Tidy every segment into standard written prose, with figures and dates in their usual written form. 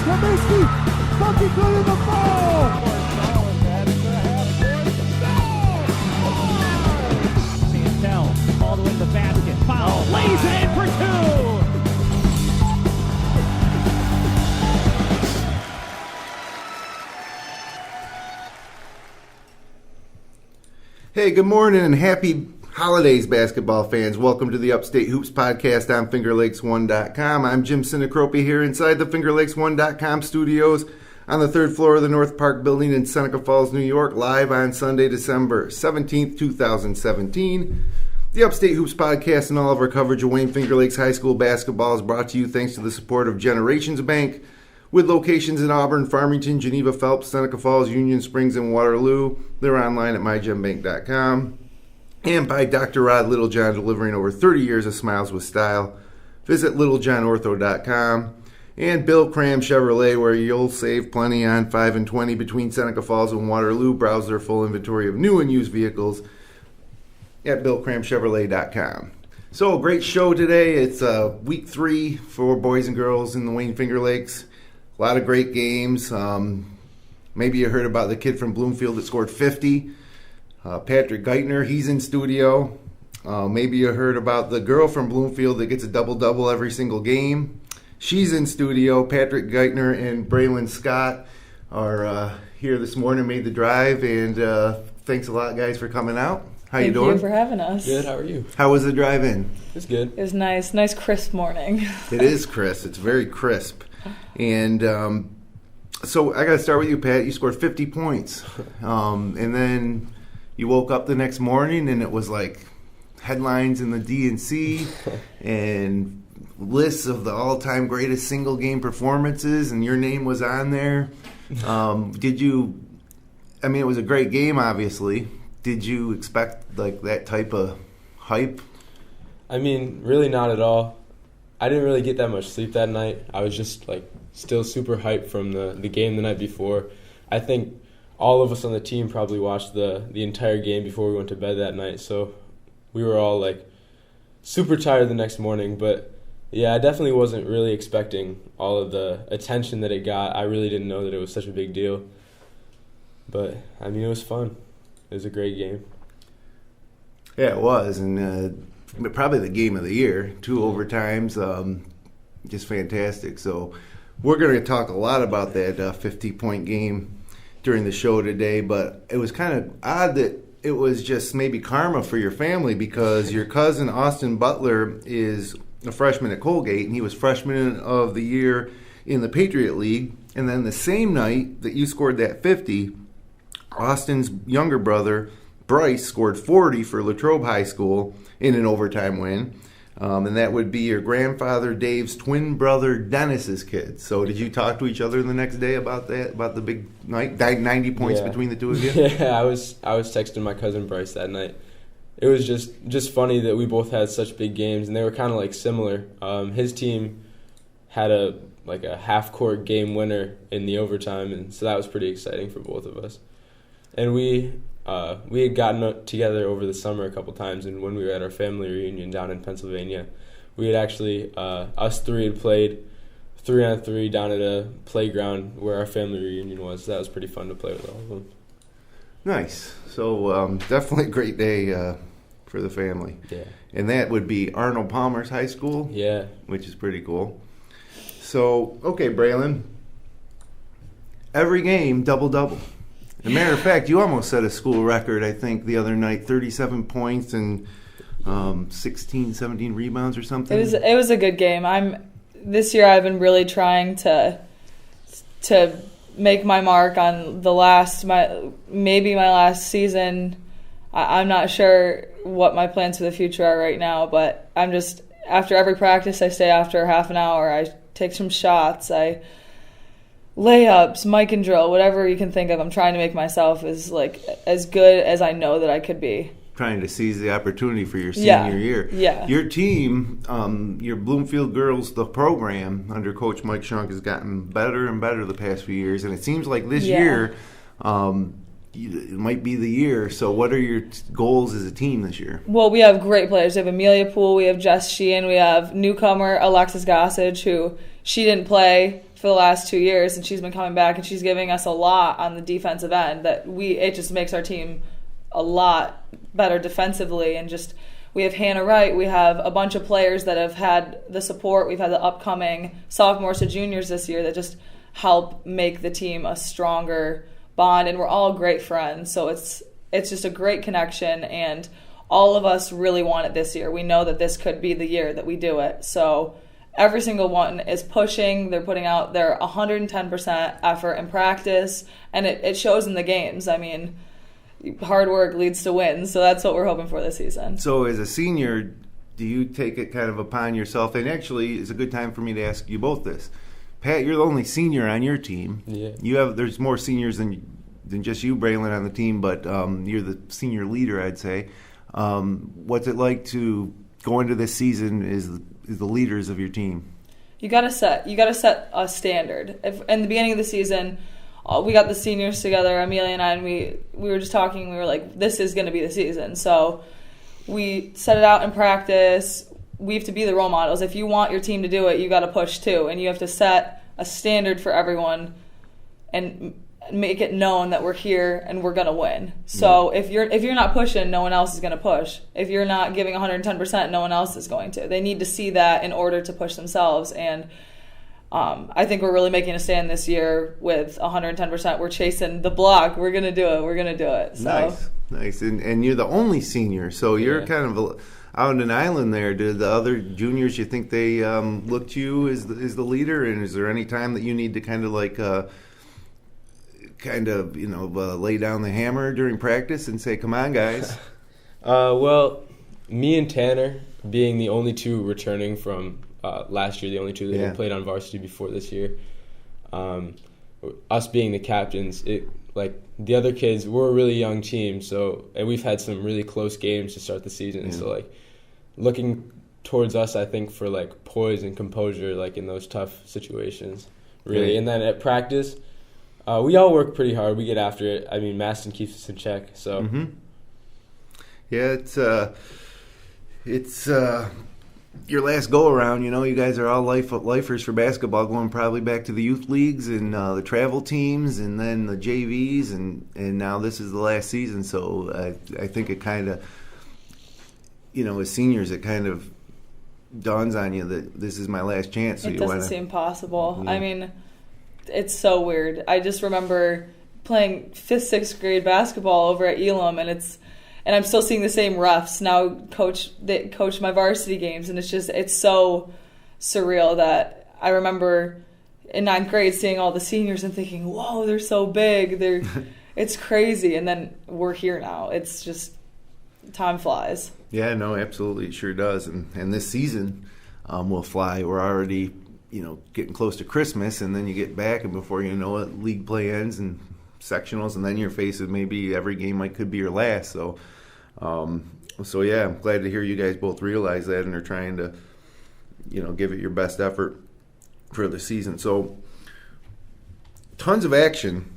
Kaminsky, bucket good in the foul! Santel, all the way to the basket, foul, lays it in for two! Hey, good morning and happy holidays, basketball fans. Welcome to the Upstate Hoops Podcast on FingerLakes1.com. I'm Jim Sinacropi here inside the FingerLakes1.com studios on the third floor of the North Park building in Seneca Falls, New York, live on Sunday, December 17th, 2017. The Upstate Hoops Podcast and all of our coverage of Wayne Finger Lakes High School basketball is brought to you thanks to the support of Generations Bank, with locations in Auburn, Farmington, Geneva, Phelps, Seneca Falls, Union Springs, and Waterloo. They're online at mygembank.com. And by Dr. Rod Littlejohn, delivering over 30 years of smiles with style. Visit littlejohnortho.com. And Bill Cram Chevrolet, where you'll save plenty on 5 and 20 between Seneca Falls and Waterloo. Browse their full inventory of new and used vehicles at billcramchevrolet.com. So, great show today. It's week 3 for boys and girls in the Wayne Finger Lakes. A lot of great games. Maybe you heard about the kid from Bloomfield that scored 50. Patrick Geitner, he's in studio. Maybe you heard about the girl from Bloomfield that gets a double-double every single game. She's in studio. Patrick Geitner and Baelin Scott are here this morning, made the drive, and thanks a lot, guys, for coming out. How you doing? Thank you for having us. Good, how are you? How was the drive in? It's good. It was nice crisp morning. It is crisp. It's very crisp. And so I got to start with you, Pat. You scored 50 points. And then you woke up the next morning and it was like headlines in the DNC and lists of the all-time greatest single-game performances, and your name was on there. It was a great game, obviously. Did you expect like that type of hype? I mean, really not at all. I didn't really get that much sleep that night. I was just still super hyped from the game the night before. I think all of us on the team probably watched the entire game before we went to bed that night. So we were all super tired the next morning. But yeah, I definitely wasn't really expecting all of the attention that it got. I really didn't know that it was such a big deal. But I mean, it was fun. It was a great game. Yeah, it was, and probably the game of the year. 2 overtimes, just fantastic. So we're going to talk a lot about that 50-point game during the show today, but it was kind of odd that it was just maybe karma for your family, because your cousin Austin Butler is a freshman at Colgate, and he was freshman of the year in the Patriot League. And then the same night that you scored that 50, Austin's younger brother, Bryce, scored 40 for Latrobe High School in an overtime win. And that would be your grandfather Dave's twin brother Dennis's kid. So did you talk to each other the next day about that, about the big night, 90 points between the two of you? Yeah, I was texting my cousin Bryce that night. It was just funny that we both had such big games, and they were kind of similar. His team had a half-court game winner in the overtime, and so that was pretty exciting for both of us. And we had gotten together over the summer a couple times, and when we were at our family reunion down in Pennsylvania, we had actually, us three had played 3-on-3 down at a playground where our family reunion was. So that was pretty fun to play with all of them. Nice. So definitely a great day for the family. Yeah. And that would be Arnold Palmer's high school? Yeah. Which is pretty cool. So, okay, Braelin, every game, double-double. As a matter of fact, you almost set a school record, I think, the other night, 37 points and 16, 17 rebounds or something. It was a good game. This year I've been really trying to make my mark on maybe my last season. I'm not sure what my plans for the future are right now, but I'm just, after every practice I stay after half an hour, I take some shots, layups, mic and drill, whatever you can think of. I'm trying to make myself as good as I know that I could be. Trying to seize the opportunity for your senior year. Yeah. Your team, your Bloomfield girls, the program under Coach Mike Shunk has gotten better and better the past few years, and it seems like this year it might be the year. So what are your goals as a team this year? Well, we have great players. We have Amelia Poole, we have Jess Sheehan, we have newcomer Alexis Gossage, who she didn't play for the last 2 years, and she's been coming back, and she's giving us a lot on the defensive end that it just makes our team a lot better defensively. And just we have Hannah Wright, we have a bunch of players that have had the support. We've had the upcoming sophomores to juniors this year that just help make the team a stronger bond, and we're all great friends. So it's just a great connection, and all of us really want it this year. We know that this could be the year that we do it. So every single one is pushing. They're putting out their 110% effort in practice, and it shows in the games. I mean, hard work leads to wins, so that's what we're hoping for this season. So as a senior, do you take it kind of upon yourself? And actually, it's a good time for me to ask you both this. Pat, you're the only senior on your team. Yeah. There's more seniors than just you, Braelin, on the team, but you're the senior leader, I'd say. What's it like to go into this season as the leaders of your team? You got to set a standard. If in the beginning of the season, we got the seniors together, Amelia and I, and we were just talking. We were like, this is going to be the season. So we set it out in practice. We have to be the role models. If you want your team to do it, you got to push too, and you have to set a standard for everyone and make it known that we're here and we're going to win. So if you're not pushing, no one else is going to push. If you're not giving 110%, no one else is going to. They need to see that in order to push themselves. And I think we're really making a stand this year with 110%. We're chasing the block. We're going to do it. We're going to do it. So. Nice. And you're the only senior, so you're kind of out in an island there. Do the other juniors, you think they look to you as the leader? And is there any time that you need to kind of like lay down the hammer during practice and say, come on, guys? Well, me and Tanner, being the only two returning from last year, the only two that had played on varsity before this year, us being the captains, the other kids, we're a really young team, and we've had some really close games to start the season. Yeah. So, looking towards us, I think, for, poise and composure, in those tough situations, really. Right. And then at practice, we all work pretty hard. We get after it. I mean, Maston keeps us in check. So, yeah, it's your last go around. You guys are all lifers for basketball, going probably back to the youth leagues and the travel teams, and then the JVs, and now this is the last season. So I think it kind of, as seniors, it kind of dawns on you that this is my last chance. So it doesn't seem possible. Yeah. I mean, it's so weird. I just remember playing 5th, 6th grade basketball over at Elam, and I'm still seeing the same refs now coach my varsity games, and it's so surreal that I remember in 9th grade seeing all the seniors and thinking, whoa, they're so big, it's crazy, and then we're here now. It's just, time flies. Yeah, no, absolutely, it sure does, and this season will fly. We're already getting close to Christmas, and then you get back, and before you know it, league play ends and sectionals, and then you're facing maybe every game could be your last. So yeah, I'm glad to hear you guys both realize that and are trying to, give it your best effort for the season. So tons of action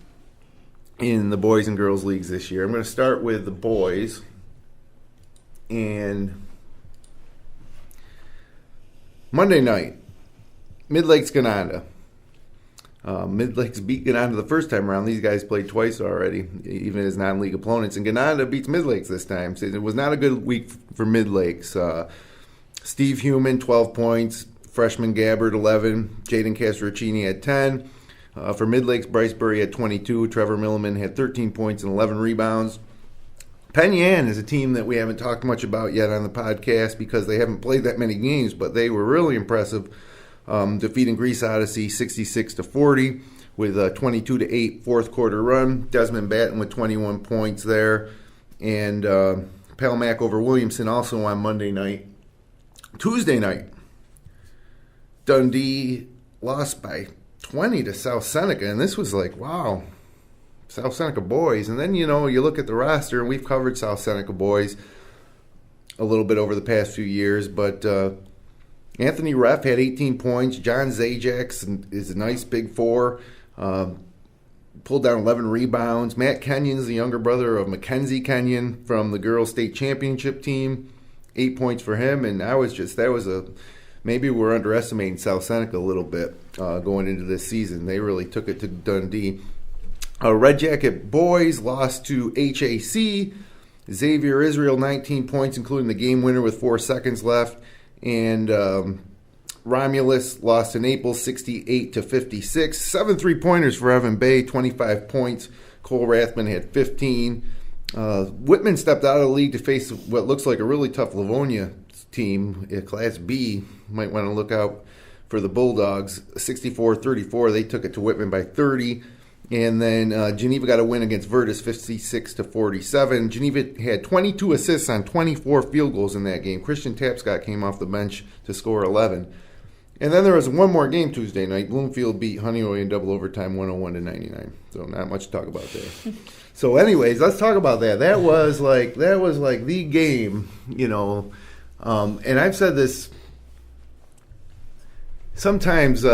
in the boys and girls leagues this year. I'm going to start with the boys, and Monday night, Mid-Lakes Gananda. Mid-Lakes beat Gananda the first time around. These guys played twice already, even as non-league opponents. And Gananda beats Mid-Lakes this time. So it was not a good week for Mid-Lakes. Steve Human, 12 points. Freshman Gabbard, 11. Jaden Castroccini had 10. For Mid-Lakes, Bryce Burry had 22. Trevor Milliman had 13 points and 11 rebounds. Penn Yan is a team that we haven't talked much about yet on the podcast because they haven't played that many games, but they were really impressive. Defeating Greece Odyssey 66-40 with a 22-8 fourth quarter run. Desmond Batten with 21 points there, and Palmac over Williamson also on Monday night. Tuesday night, Dundee lost by 20 to South Seneca, and this was wow, South Seneca boys. And then you look at the roster, and we've covered South Seneca boys a little bit over the past few years, but Anthony Reff had 18 points. John Zajac is a nice big four. Pulled down 11 rebounds. Matt Kenyon's the younger brother of Mackenzie Kenyon from the girls' state championship team. 8 points for him. And that was a maybe we're underestimating South Seneca a little bit going into this season. They really took it to Dundee. Red Jacket boys lost to HAC. Xavier Israel 19 points, including the game winner with 4 seconds left, and Romulus lost to Naples 68-56. 7 3-pointers for Evan Bay, 25 points. Cole Rathman had 15. Whitman stepped out of the league to face what looks like a really tough Livonia team, Class B. Might want to look out for the Bulldogs. 64-34, they took it to Whitman by 30. And then Geneva got a win against Virtus, 56-47. Geneva had 22 assists on 24 field goals in that game. Christian Tapscott came off the bench to score 11. And then there was one more game Tuesday night. Bloomfield beat Honeoye in double overtime, 101-99. So not much to talk about there. So, anyways, let's talk about that. That was like the game, you know. And I've said this sometimes.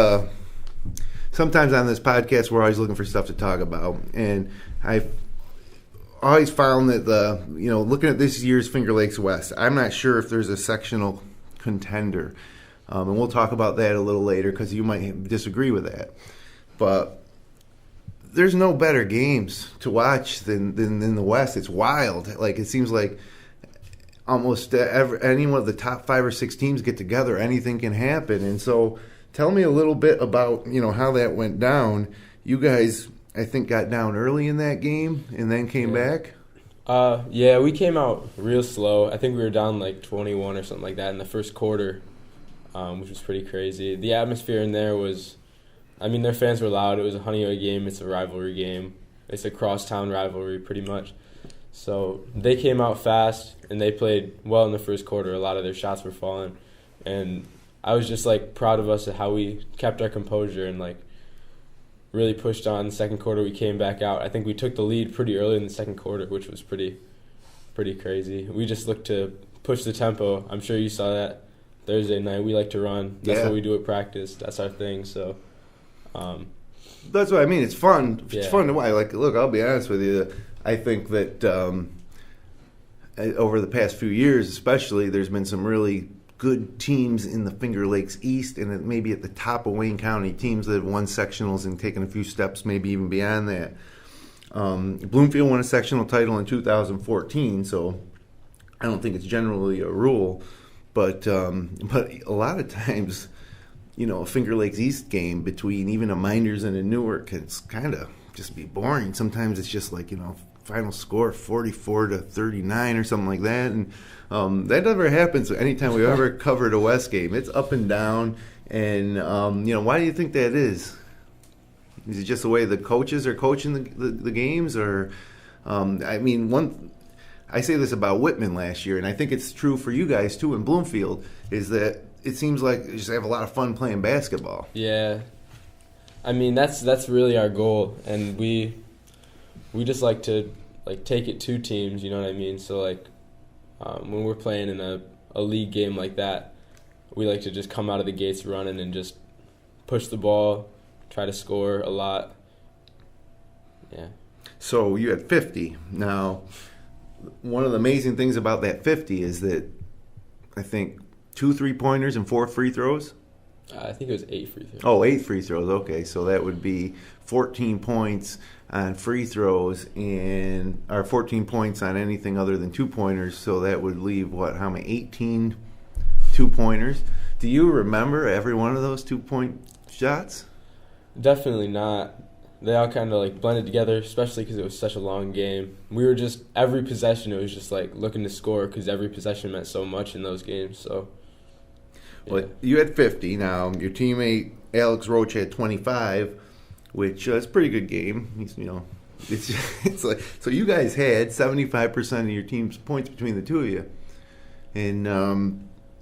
Sometimes on this podcast, we're always looking for stuff to talk about, and I've always found that looking at this year's Finger Lakes West, I'm not sure if there's a sectional contender. And we'll talk about that a little later because you might disagree with that. But there's no better games to watch than the West. It's wild. Like, it seems like almost any one of the top 5 or 6 teams get together, anything can happen. And so tell me a little bit about, how that went down. You guys, I think, got down early in that game and then came back. Yeah, we came out real slow. I think we were down like 21 or something like that in the first quarter. Which was pretty crazy. The atmosphere in there was, their fans were loud. It was a Honeoye game. It's a rivalry game. It's a crosstown rivalry pretty much. So they came out fast, and they played well in the first quarter. A lot of their shots were falling. And I was just, proud of us at how we kept our composure and, really pushed on. In the second quarter, we came back out. I think we took the lead pretty early in the second quarter, which was pretty crazy. We just looked to push the tempo. I'm sure you saw that. Thursday night, we like to run. That's what we do at practice. That's our thing. So, that's what I mean. It's fun. Yeah. It's fun to watch. Look, I'll be honest with you. I think that over the past few years, especially, there's been some really good teams in the Finger Lakes East, and maybe at the top of Wayne County, teams that have won sectionals and taken a few steps, maybe even beyond that. Bloomfield won a sectional title in 2014, so I don't think it's generally a rule. But a lot of times, a Finger Lakes East game between even a Mynderse and a Newark can kind of just be boring. Sometimes it's just final score 44-39 or something like that. And that never happens anytime we've ever covered a West game. It's up and down. And, why do you think that is? Is it just the way the coaches are coaching the games? Or, I say this about Whitman last year, and I think it's true for you guys too in Bloomfield, is that it seems like you just have a lot of fun playing basketball. Yeah. That's really our goal, and we just like to take it to teams, you know what I mean? So when we're playing in a league game like that, we like to just come out of the gates running and just push the ball, try to score a lot. Yeah. So you had 50. Now, one of the amazing things about that 50 is that I think 2 3-pointers and 4 free throws. I think it was 8 free throws. Oh, 8 free throws. Okay, so that would be 14 points on free throws or 14 points on anything other than 2-pointers. So that would leave how many? 18 2-pointers. Do you remember every one of those 2-point shots? Definitely not. They all kind of blended together, especially because it was such a long game. We were just, every possession, it was just looking to score because every possession meant so much in those games. So, yeah. Well, you had 50. Now, your teammate Alex Roach had 25, which is a pretty good game. It's so you guys had 75% of your team's points between the two of you. And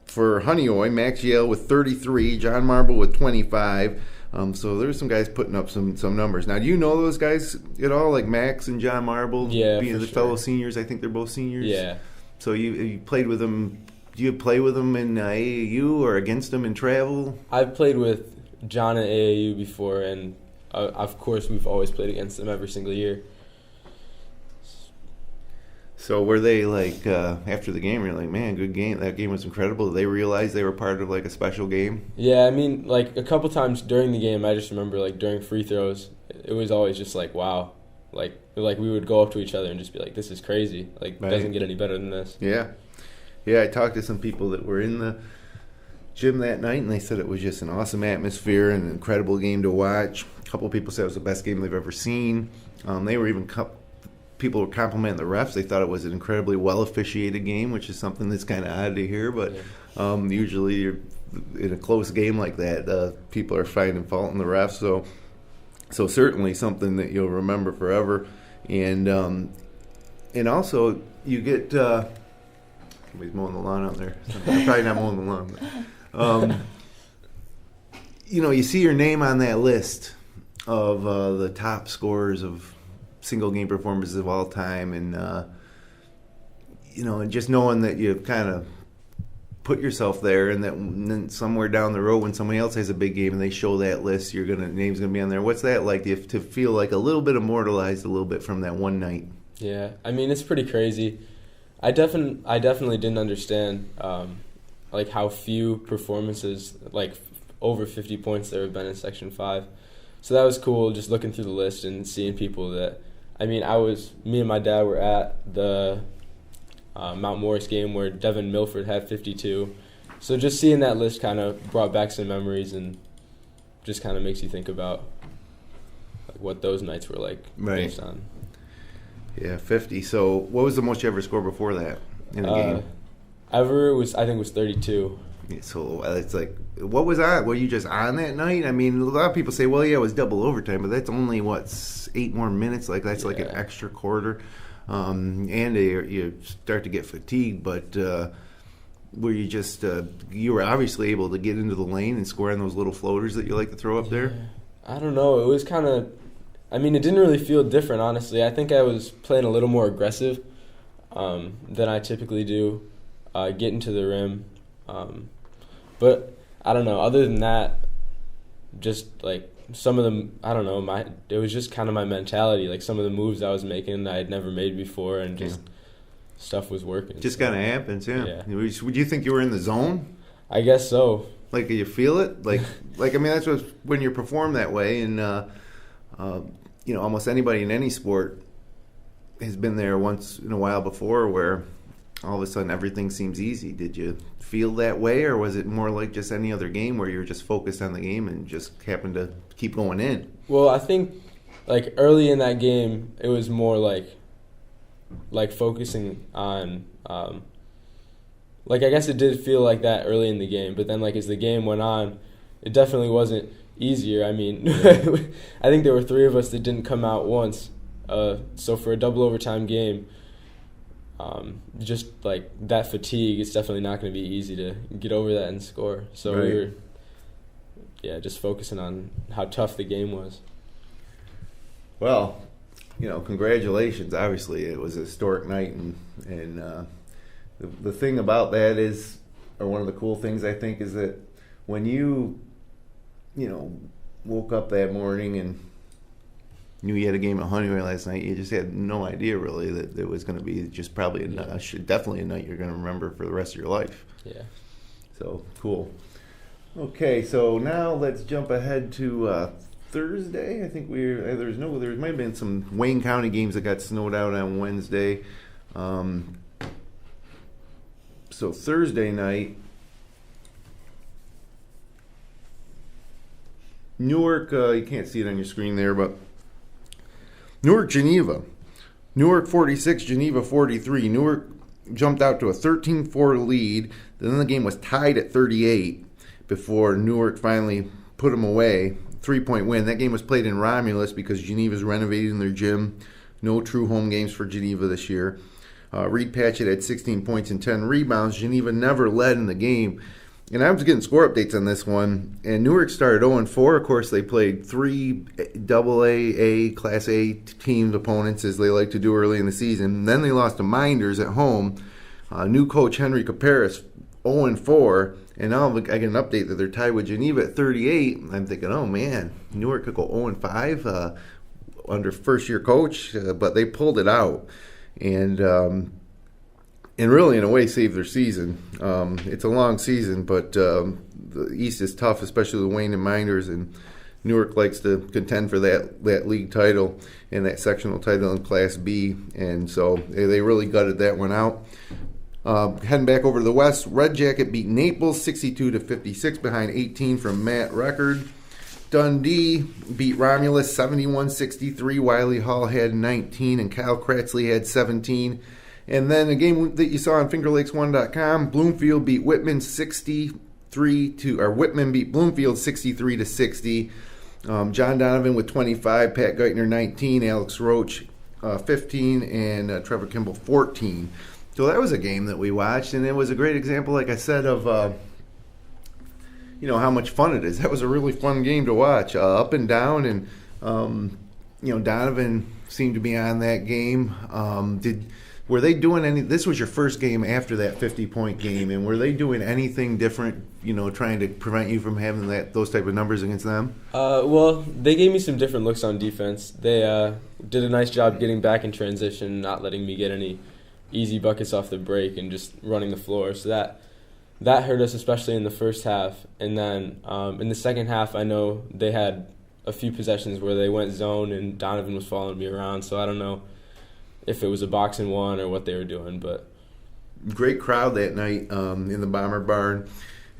for Honeoye, Max Yale with 33, John Marble with 25. So there's some guys putting up some numbers. Now, do you know those guys at all, like Max and John Marble? Yeah, being for the sure. fellow seniors. I think they're both seniors. Yeah. So you played with them. Do you play with them in AAU or against them in travel? I've played with John at AAU before, and of course we've always played against them every single year. So were they like after the game? You're like, man, good game. That game was incredible. Did they realize they were part of like a special game? Yeah, I mean, like a couple times during the game, I just remember like during free throws, it was always just like, wow, like we would go up to each other and just be like, this is crazy. Like, it doesn't get any better than this. Yeah, I talked to some people that were in the gym that night, and they said it was just an awesome atmosphere and an incredible game to watch. A couple of people said it was the best game they've ever seen. They were even people were complimenting the refs. They thought it was an incredibly well officiated game, which is something that's kind of odd to hear. But usually, in a close game like that, people are finding fault in the refs. So certainly something that you'll remember forever. And also you get somebody's mowing the lawn out there. I'm probably not mowing the lawn. You see your name on that list of the top scorers of single game performances of all time, and and just knowing that you've kind of put yourself there, and that then somewhere down the road when somebody else has a big game and they show that list, name's gonna be on there. What's that like to feel like a little bit immortalized a little bit from that one night? Yeah, I mean, it's pretty crazy. I definitely didn't understand like how few performances, like over 50 points, there have been in Section 5. So that was cool, just looking through the list and seeing people that, I mean, me and my dad were at the Mount Morris game where Devin Milford had 52. So just seeing that list kind of brought back some memories and just kind of makes you think about like what those nights were like based on. Yeah, 50. So what was the most you ever scored before that in a game? I think was 32. Yeah, so it's like, what was that? Were you just on that night? I mean, a lot of people say, well, yeah, it was double overtime, but that's only, 8 more minutes? Like, that's like an extra quarter. And you start to get fatigued, but were you just, you were obviously able to get into the lane and score on those little floaters that you like to throw up there? I don't know. It was kind of, I mean, it didn't really feel different, honestly. I think I was playing a little more aggressive than I typically do, getting to the rim. But I don't know. Other than that, just like some of them, I don't know. It was just kind of my mentality. Like some of the moves I was making I had never made before, and just stuff was working. Just kind of happens, yeah. Would you think you were in the zone? I guess so. Like, you feel it? Like I mean, that's what when you perform that way, and almost anybody in any sport has been there once in a while before, where all of a sudden everything seems easy. Did you feel that way, or was it more like just any other game where you were just focused on the game and just happened to keep going in? Well, I think like early in that game, it was more like focusing on like I guess it did feel like that early in the game, but then like as the game went on, it definitely wasn't easier. I mean, I think there were 3 of us that didn't come out once. So for a double overtime game, just like that fatigue, it's definitely not going to be easy to get over that and score. So we were, just focusing on how tough the game was. Well, congratulations. Obviously, it was a historic night, and the thing about that is, or one of the cool things I think, is that when you woke up that morning and knew you had a game at Honeoye last night, you just had no idea really that it was going to be just probably definitely a night you're going to remember for the rest of your life. Yeah. So cool. Okay, so now let's jump ahead to Thursday. I think there might have been some Wayne County games that got snowed out on Wednesday. So Thursday night, Newark, you can't see it on your screen there, but Newark, Geneva. Newark 46, Geneva 43. Newark jumped out to a 13-4 lead. Then the game was tied at 38 before Newark finally put them away. 3-point win. That game was played in Romulus because Geneva's renovating their gym. No true home games for Geneva this year. Reed Patchett had 16 points and 10 rebounds. Geneva never led in the game. And I was getting score updates on this one, and Newark started 0-4. Of course, they played 3 AA, Class A team opponents, as they like to do early in the season. Then they lost to Mynderse at home. New coach Henry Caparis, 0-4. And now I get an update that they're tied with Geneva at 38. I'm thinking, oh, man, Newark could go 0-5 under first-year coach, but they pulled it out. and really in a way saved their season. It's a long season, but the East is tough, especially with Wayne and Mynderse, and Newark likes to contend for that league title and that sectional title in Class B, and so they really gutted that one out. Heading back over to the West, Red Jacket beat Naples 62-56 behind 18 from Matt Record. Dundee beat Romulus 71-63. Wiley Hall had 19 and Kyle Kratzley had 17. And then a game that you saw on FingerLakes1.com, Bloomfield beat Whitman Whitman beat Bloomfield 63-60. John Donovan with 25, Pat Geitner 19, Alex Roach 15, and Trevor Kimball 14. So that was a game that we watched, and it was a great example, like I said, of how much fun it is. That was a really fun game to watch, up and down, and Donovan seemed to be on that game. Were they doing any? This was your first game after that 50-point game, and were they doing anything different? Trying to prevent you from having those type of numbers against them? Well, they gave me some different looks on defense. They did a nice job getting back in transition, not letting me get any easy buckets off the break, and just running the floor. So that hurt us, especially in the first half. And then in the second half, I know they had a few possessions where they went zone, and Donovan was following me around. So I don't know if it was a box and one or what they were doing, but great crowd that night in the Bomber Barn,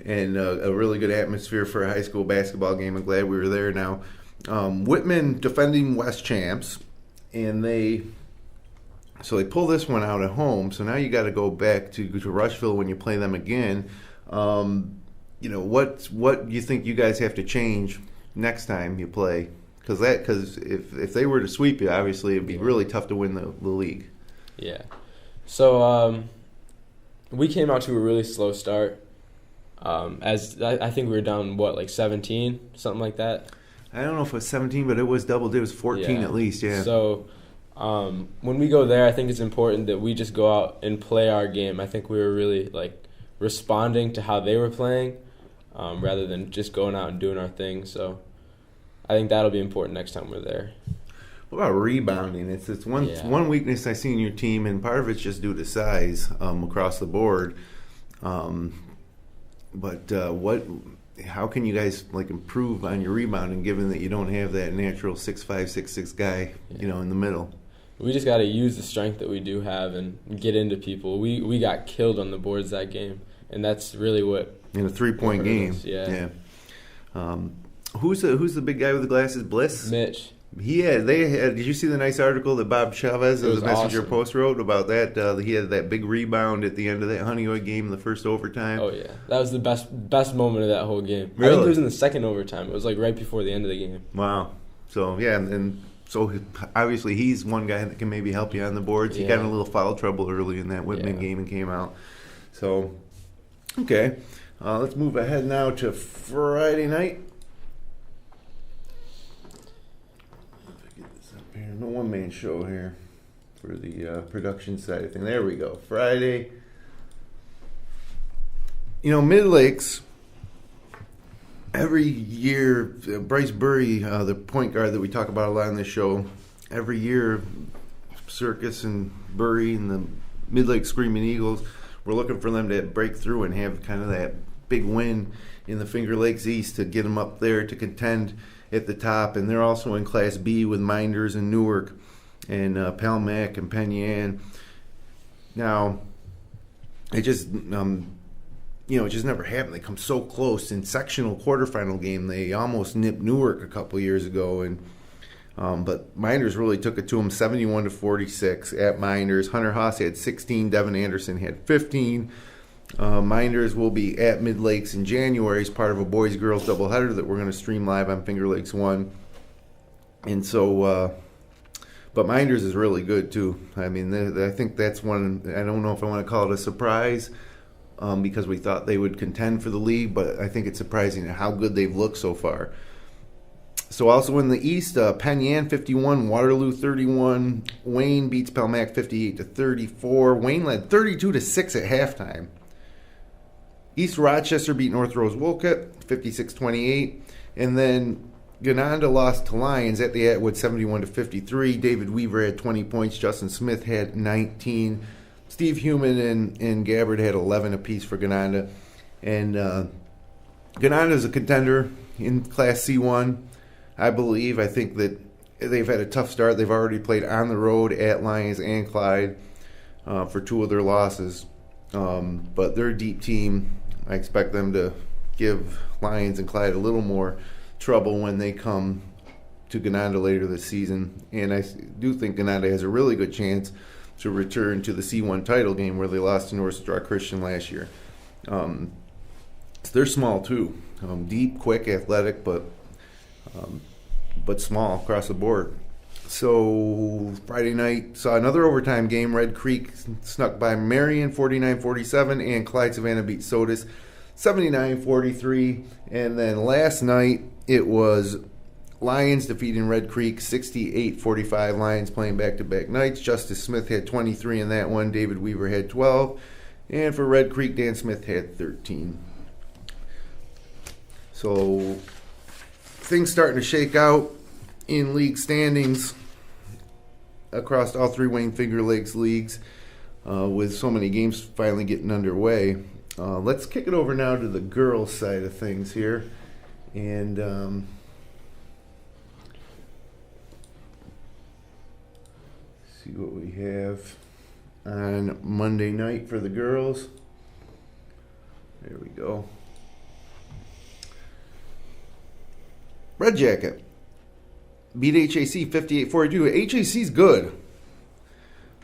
and a really good atmosphere for a high school basketball game. I'm glad we were there now. Whitman defending West champs, and they pull this one out at home. So now you got to go back to Rushville when you play them again. What do you think you guys have to change next time you play? Because if they were to sweep you, obviously it'd be really tough to win the league. Yeah. So we came out to a really slow start. As I think we were down 17, something like that. I don't know if it was 17, but it was double. It was 14 at least. Yeah. So when we go there, I think it's important that we just go out and play our game. I think we were really responding to how they were playing, rather than just going out and doing our thing. So I think that'll be important next time we're there. What about rebounding? It's one weakness I see in your team, and part of it's just due to size across the board. But how can you guys improve on your rebounding, given that you don't have that natural 6'5", 6'6" guy, in the middle? We just got to use the strength that we do have and get into people. We got killed on the boards that game, and that's really what in a 3-point game. Yeah. Who's the big guy with the glasses? Bliss? Mitch. Did you see the nice article that Bob Chavez of the Messenger awesome. Post wrote about that? He had that big rebound at the end of that Honeoye game in the first overtime. Oh yeah, that was the best moment of that whole game. Really? I think it was in the second overtime. It was right before the end of the game. Wow. So yeah, and so obviously he's one guy that can maybe help you on the boards. He got in a little foul trouble early in that Whitman game and came out. So okay, let's move ahead now to Friday night. No one-man show here for the production side of things. There we go. Friday. Mid-Lakes, every year, Bryce Burry, the point guard that we talk about a lot on this show, every year, Circus and Burry and the Mid-Lakes Screaming Eagles, we're looking for them to break through and have kind of that big win in the Finger Lakes East to get them up there to contend at the top, and they're also in Class B with Mynderse and Newark and Palmac and Penn Yan. Now, it just it just never happened. They come so close. In sectional quarterfinal game, they almost nipped Newark a couple years ago, and but Mynderse really took it to them 71-46 at Mynderse. Hunter Haas had 16. Devin Anderson had 15. Mynderse will be at Mid-Lakes in January as part of a boys-girls doubleheader that we're going to stream live on Finger Lakes 1. And so, but Mynderse is really good too. I mean, I think that's one, I don't know if I want to call it a surprise because we thought they would contend for the league, but I think it's surprising how good they've looked so far. So also in the East, Penn Yan 51, Waterloo 31. Wayne beats Palmac 58-34. Wayne led 32-6 at halftime. East Rochester beat North Rose Wolcott 56-28. And then Gananda lost to Lions at the Atwood 71-53. David Weaver had 20 points. Justin Smith had 19. Steve Heumann and Gabbard had 11 apiece for Gananda. And Gananda is a contender in Class C1, I believe. I think that they've had a tough start. They've already played on the road at Lions and Clyde for 2 of their losses. But they're a deep team. I expect them to give Lions and Clyde a little more trouble when they come to Gananda later this season. And I do think Gananda has a really good chance to return to the C1 title game where they lost to North Star Christian last year. They're small too. Deep, quick, athletic, but small across the board. So Friday night saw another overtime game. Red Creek snuck by Marion 49-47, and Clyde Savannah beat Sodus 79-43. And then last night it was Lions defeating Red Creek 68-45. Lions playing back-to-back nights. Justice Smith had 23 in that one. David Weaver had 12. And for Red Creek, Dan Smith had 13. So things starting to shake out in league standings across all 3 Wayne Finger Lakes leagues with so many games finally getting underway. Let's kick it over now to the girls' side of things here. And see what we have on Monday night for the girls. There we go. Red Jacket beat HAC 58-42. HAC's good.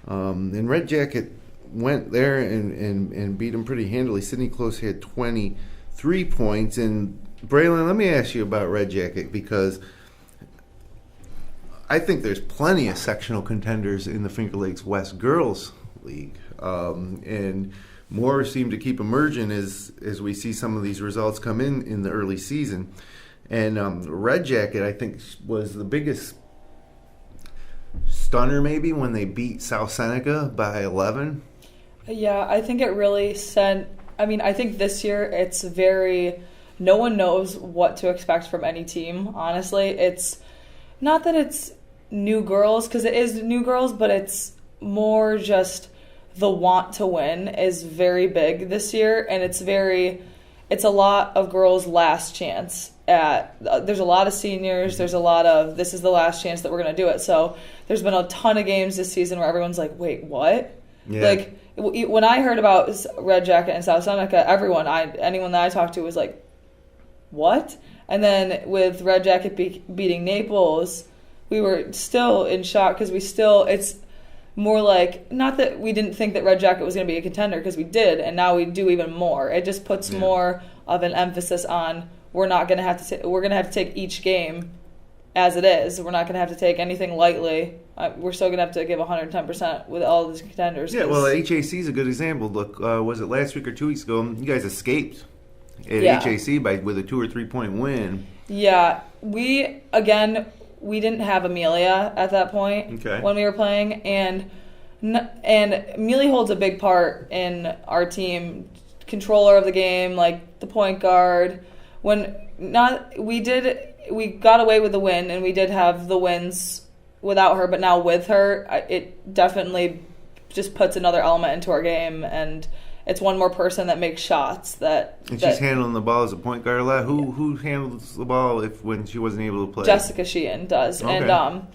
And Red Jacket went there and beat them pretty handily. Sydney Close had 23 points. And Braelin, let me ask you about Red Jacket, because I think there's plenty of sectional contenders in the Finger Lakes West Girls League. And more seem to keep emerging as we see some of these results come in the early season. And Red Jacket, I think, was the biggest stunner maybe when they beat South Seneca by 11. Yeah, I think it really sent... I mean, I think this year it's very... No one knows what to expect from any team, honestly. It's not that it's new girls, because it is new girls, but it's more just the want to win is very big this year, and it's a lot of girls' last chance. There's a lot of seniors, there's a lot of this is the last chance that we're going to do it. So there's been a ton of games this season where everyone's like, wait, what? Yeah. Like, when I heard about Red Jacket and South Seneca, anyone that I talked to was like, what? And then with Red Jacket beating Naples, we were still in shock, because it's more like, not that we didn't think that Red Jacket was going to be a contender, because we did, and now we do even more. It just puts more of an emphasis on we're going to have to take each game as it is. We're not going to have to take anything lightly. We're still going to have to give 110% with all these contenders. Yeah, well, HAC is a good example. Look, was it last week or 2 weeks ago? You guys escaped at HAC with a 2 or 3 point win. Yeah, we didn't have Amelia at that point when we were playing, and Amelia holds a big part in our team, controller of the game, like the point guard. We got away with the win, and we did have the wins without her, but now with her, it definitely just puts another element into our game, and it's one more person that makes shots. She's handling the ball as a point guard a lot. Who handles the ball when she wasn't able to play? Jessica Sheehan does, okay. And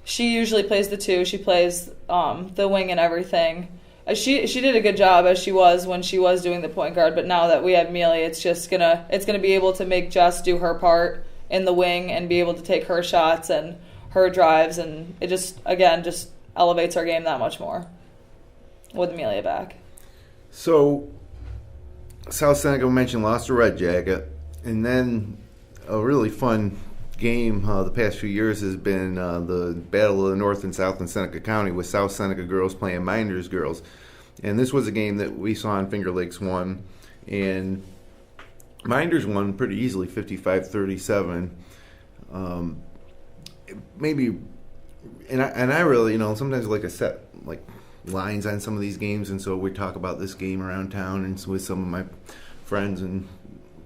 she usually plays the 2. She plays the wing and everything. She did a good job as she was when she was doing the point guard, but now that we have Amelia, it's gonna be able to make Jess do her part in the wing and be able to take her shots and her drives, and it just elevates our game that much more with Amelia back. So South Seneca, we mentioned, lost to Red Jacket, and then a really fun game the past few years has been the Battle of the North and South in Seneca County, with South Seneca girls playing Mynderse girls. And this was a game that we saw in Finger Lakes 1, and Mynderse won pretty easily, 55-37. Maybe, and I really, sometimes like a set like lines on some of these games, and so we talk about this game around town and with some of my friends, and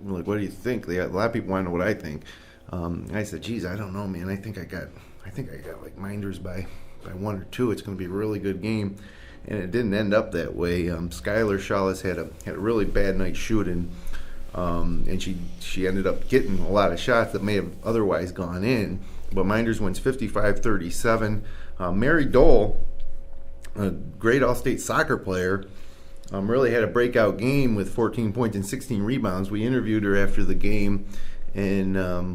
we're like, what do you think? A lot of people want to know what I think. I said, geez, I don't know, man. I think I got like Mynderse by 1 or 2. It's going to be a really good game. And it didn't end up that way. Skylar Shawless had a really bad night shooting, and she ended up getting a lot of shots that may have otherwise gone in. But Mynderse wins 55-37. Mary Dole, a great All-State soccer player, really had a breakout game with 14 points and 16 rebounds. We interviewed her after the game, and I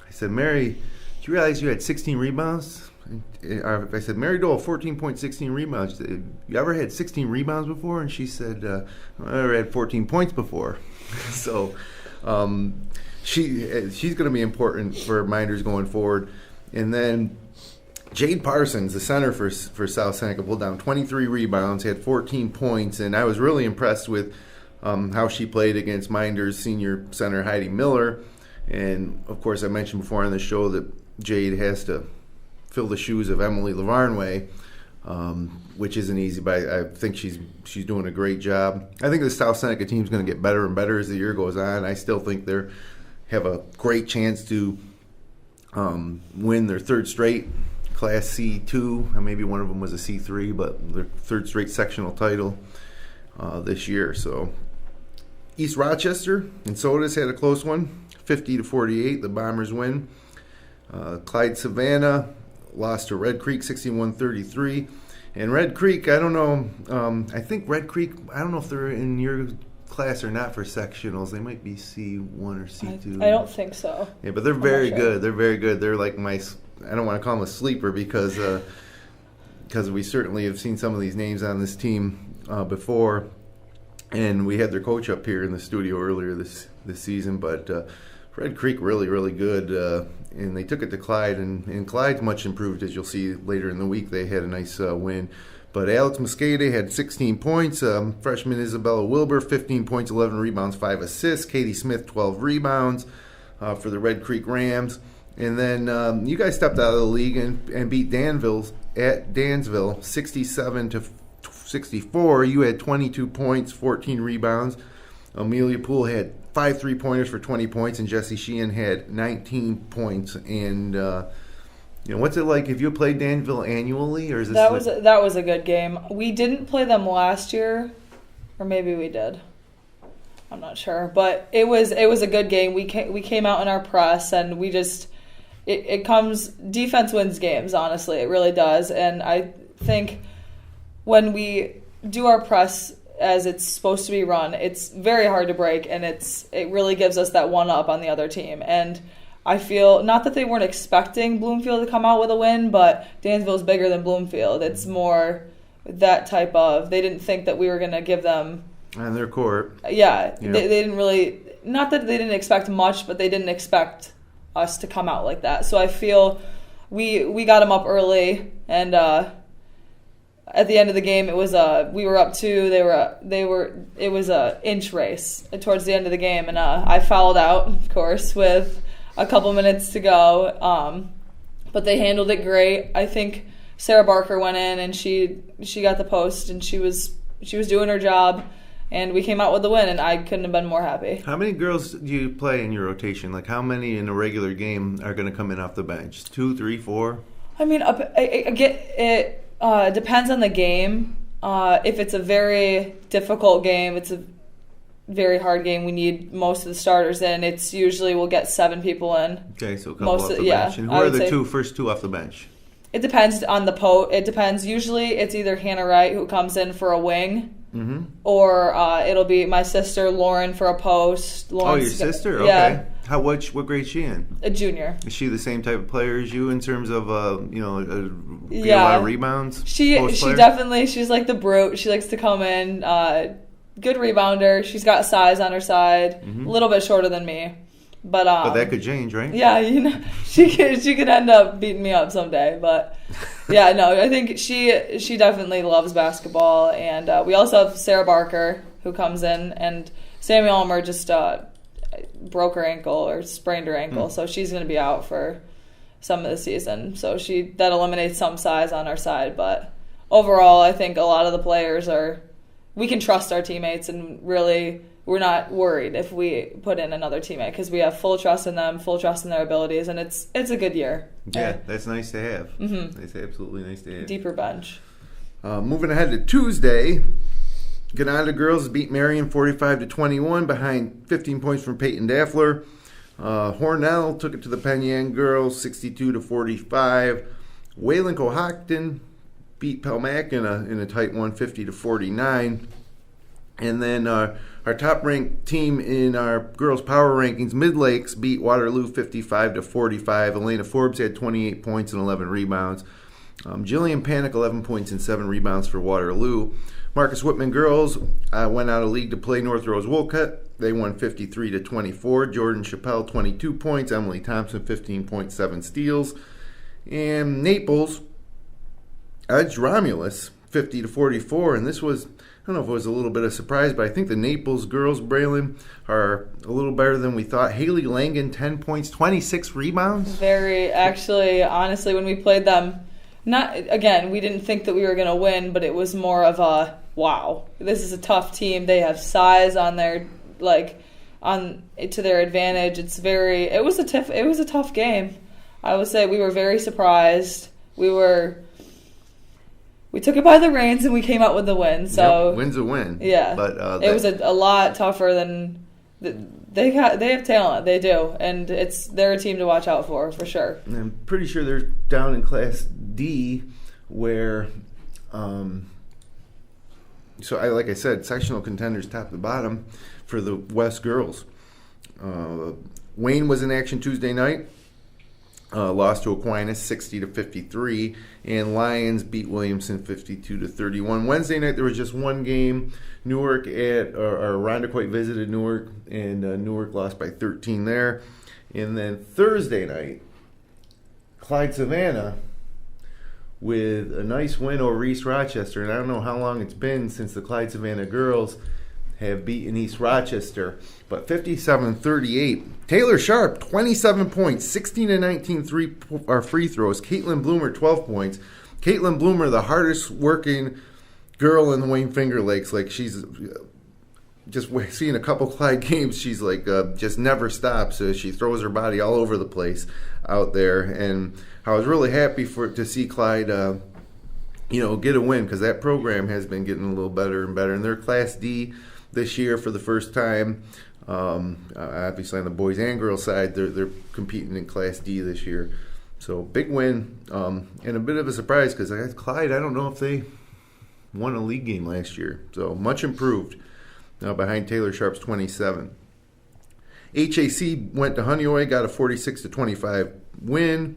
said, Mary, did you realize you had 16 rebounds? I said, Mary Dole, 14 points, 16 rebounds. She said, you ever had 16 rebounds before? And she said, I never had 14 points before. So she's going to be important for Mynderse going forward. And then Jade Parsons, the center for South Seneca, pulled down 23 rebounds, had 14 points, and I was really impressed with how she played against Mynderse senior center Heidi Miller. And, of course, I mentioned before on the show that Jade has to fill the shoes of Emily Lavarnway, which isn't easy, but I think she's doing a great job. I think the South Seneca team is going to get better and better as the year goes on. I still think they have a great chance to win their third straight Class C2. Maybe one of them was a C3, but their third straight sectional title this year. So East Rochester and Sodas had a close one, 50-48. The Bombers win. Clyde Savannah lost to Red Creek 61-33. And Red Creek, I don't know. I think Red Creek, I don't know if they're in your class or not for sectionals. They might be C1 or C2. I don't think so. Yeah, but they're very good. They're very good. They're like I don't want to call them a sleeper because we certainly have seen some of these names on this team before. And we had their coach up here in the studio earlier this season. But Red Creek really, really good. And they took it to Clyde, and Clyde's much improved, as you'll see later in the week. They had a nice win. But Alex Mosqueda had 16 points. Freshman Isabella Wilbur, 15 points, 11 rebounds, 5 assists. Katie Smith, 12 rebounds for the Red Creek Rams. And then you guys stepped out of the league and beat Danville at Dansville, 67-64. You had 22 points, 14 rebounds. Amelia Poole had 5 3-pointers for 20 points, and Jessie Sheehan had 19 points. And what's it like? Have you played Danville annually, or is this that was a good game? We didn't play them last year, or maybe we did. I'm not sure, but it was a good game. We came out in our press, and we just it comes defense wins games. Honestly, it really does. And I think when we do our press as it's supposed to be run, it's very hard to break, and it really gives us that one up on the other team. And I feel, not that they weren't expecting Bloomfield to come out with a win, but Dansville's bigger than Bloomfield. It's more that type of, they didn't think that we were going to give them on their court. Yeah. They didn't really, not that they didn't expect much, but they didn't expect us to come out like that. So I feel we got them up early, and at the end of the game, it was we were up 2. It was a inch race towards the end of the game, and I fouled out, of course, with a couple minutes to go. But they handled it great. I think Sarah Barker went in, and she got the post, and she was doing her job, and we came out with the win, and I couldn't have been more happy. How many girls do you play in your rotation? Like, how many in a regular game are going to come in off the bench? 2, 3, 4? I mean, it depends on the game. If it's a very difficult game, it's a very hard game, we need most of the starters in. It's usually we'll get 7 people in. Okay, so a couple off the bench. And who are the first two off the bench? It depends on the It depends. Usually it's either Hannah Wright, who comes in for a wing, or it'll be my sister Lauren for a post. Your sister? Yeah. Okay. What grade is she in? A junior. Is she the same type of player as you in terms of a lot of rebounds? She definitely, she's like the brute. She likes to come in. Good rebounder. She's got size on her side. A little bit shorter than me. But that could change, right? Yeah, she could end up beating me up someday. But yeah, no, I think she definitely loves basketball. And we also have Sarah Barker, who comes in, and Samuel Elmer just broke her ankle or sprained her ankle, so she's going to be out for some of the season. So that eliminates some size on our side. But overall, I think a lot of the players we can trust our teammates and really we're not worried if we put in another teammate because we have full trust in them, full trust in their abilities, and it's a good year. Yeah, that's nice to have. Mm-hmm. It's absolutely nice to have. Deeper bench. Moving ahead to Tuesday, Granada girls beat Marion 45-21 behind 15 points from Peyton Daffler. Hornell took it to the Penn Yan girls 62-45. Wayland Cohocton beat Pelmac in a tight one 50-49. And then our top-ranked team in our girls' power rankings, Mid Lakes, beat Waterloo 55-45. Elena Forbes had 28 points and 11 rebounds. Jillian Panic, 11 points and 7 rebounds for Waterloo. Marcus Whitman girls went out of league to play North Rose Wolcott. They won 53-24. Jordan Chappelle, 22 points. Emily Thompson, 15.7 steals. And Naples edged Romulus 50-44. And this was, I don't know if it was a little bit of surprise, but I think the Naples girls, Braelin, are a little better than we thought. Haley Langan, 10 points, 26 rebounds. Actually, honestly, when we played them, we didn't think that we were going to win, but it was more of a, wow, this is a tough team. They have size on their, to their advantage. It was a tough game. I would say we were very surprised. We took it by the reins and we came out with the win. So win's a win. Yeah, but it was a lot tougher than they have talent. They do, and they're a team to watch out for sure. And I'm pretty sure they're down in Class D, where, like I said, sectional contenders top to bottom for the West girls. Wayne was in action Tuesday night. Lost to Aquinas 60-53, and Lions beat Williamson 52-31. Wednesday night there was just one game. Newark Rondequoit visited Newark, and Newark lost by 13 there. And then Thursday night, Clyde Savannah with a nice win over East Rochester. And I don't know how long it's been since the Clyde Savannah girls have beaten East Rochester, but 57-38. Taylor Sharp, 27 points, 16-19 free throws. Caitlin Bloomer, 12 points. Caitlin Bloomer, the hardest working girl in the Wayne Finger Lakes. Like, she's just seeing a couple Clyde games, she's like just never stops. So she throws her body all over the place out there. And I was really happy to see Clyde get a win, because that program has been getting a little better and better. And they're Class D this year for the first time. Obviously on the boys and girls side, they're competing in Class D this year. So big win, and a bit of a surprise, because Clyde, I don't know if they won a league game last year. So much improved now behind Taylor Sharp's 27. HAC went to Honeoye, got a 46-25 win.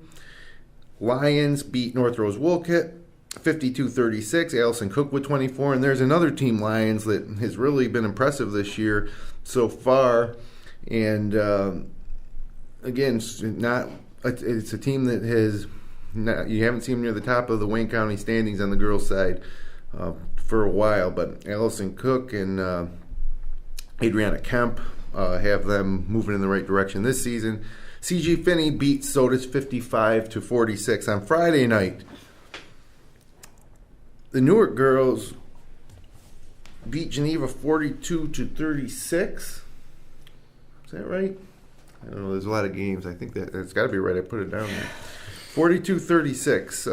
Lions beat North Rose Wolcott 52-36. Allison Cook with 24. And there's another team, Lions, that has really been impressive this year so far. And again, it's a team that you haven't seen them near the top of the Wayne County standings on the girls' side for a while. But Allison Cook and Adriana Kemp have them moving in the right direction this season. CG Finney beat Sodas 55-46 on Friday night. The Newark girls beat Geneva 42-36. Is that right? I don't know. There's a lot of games. I think that's got to be right. I put it down there. 42-36.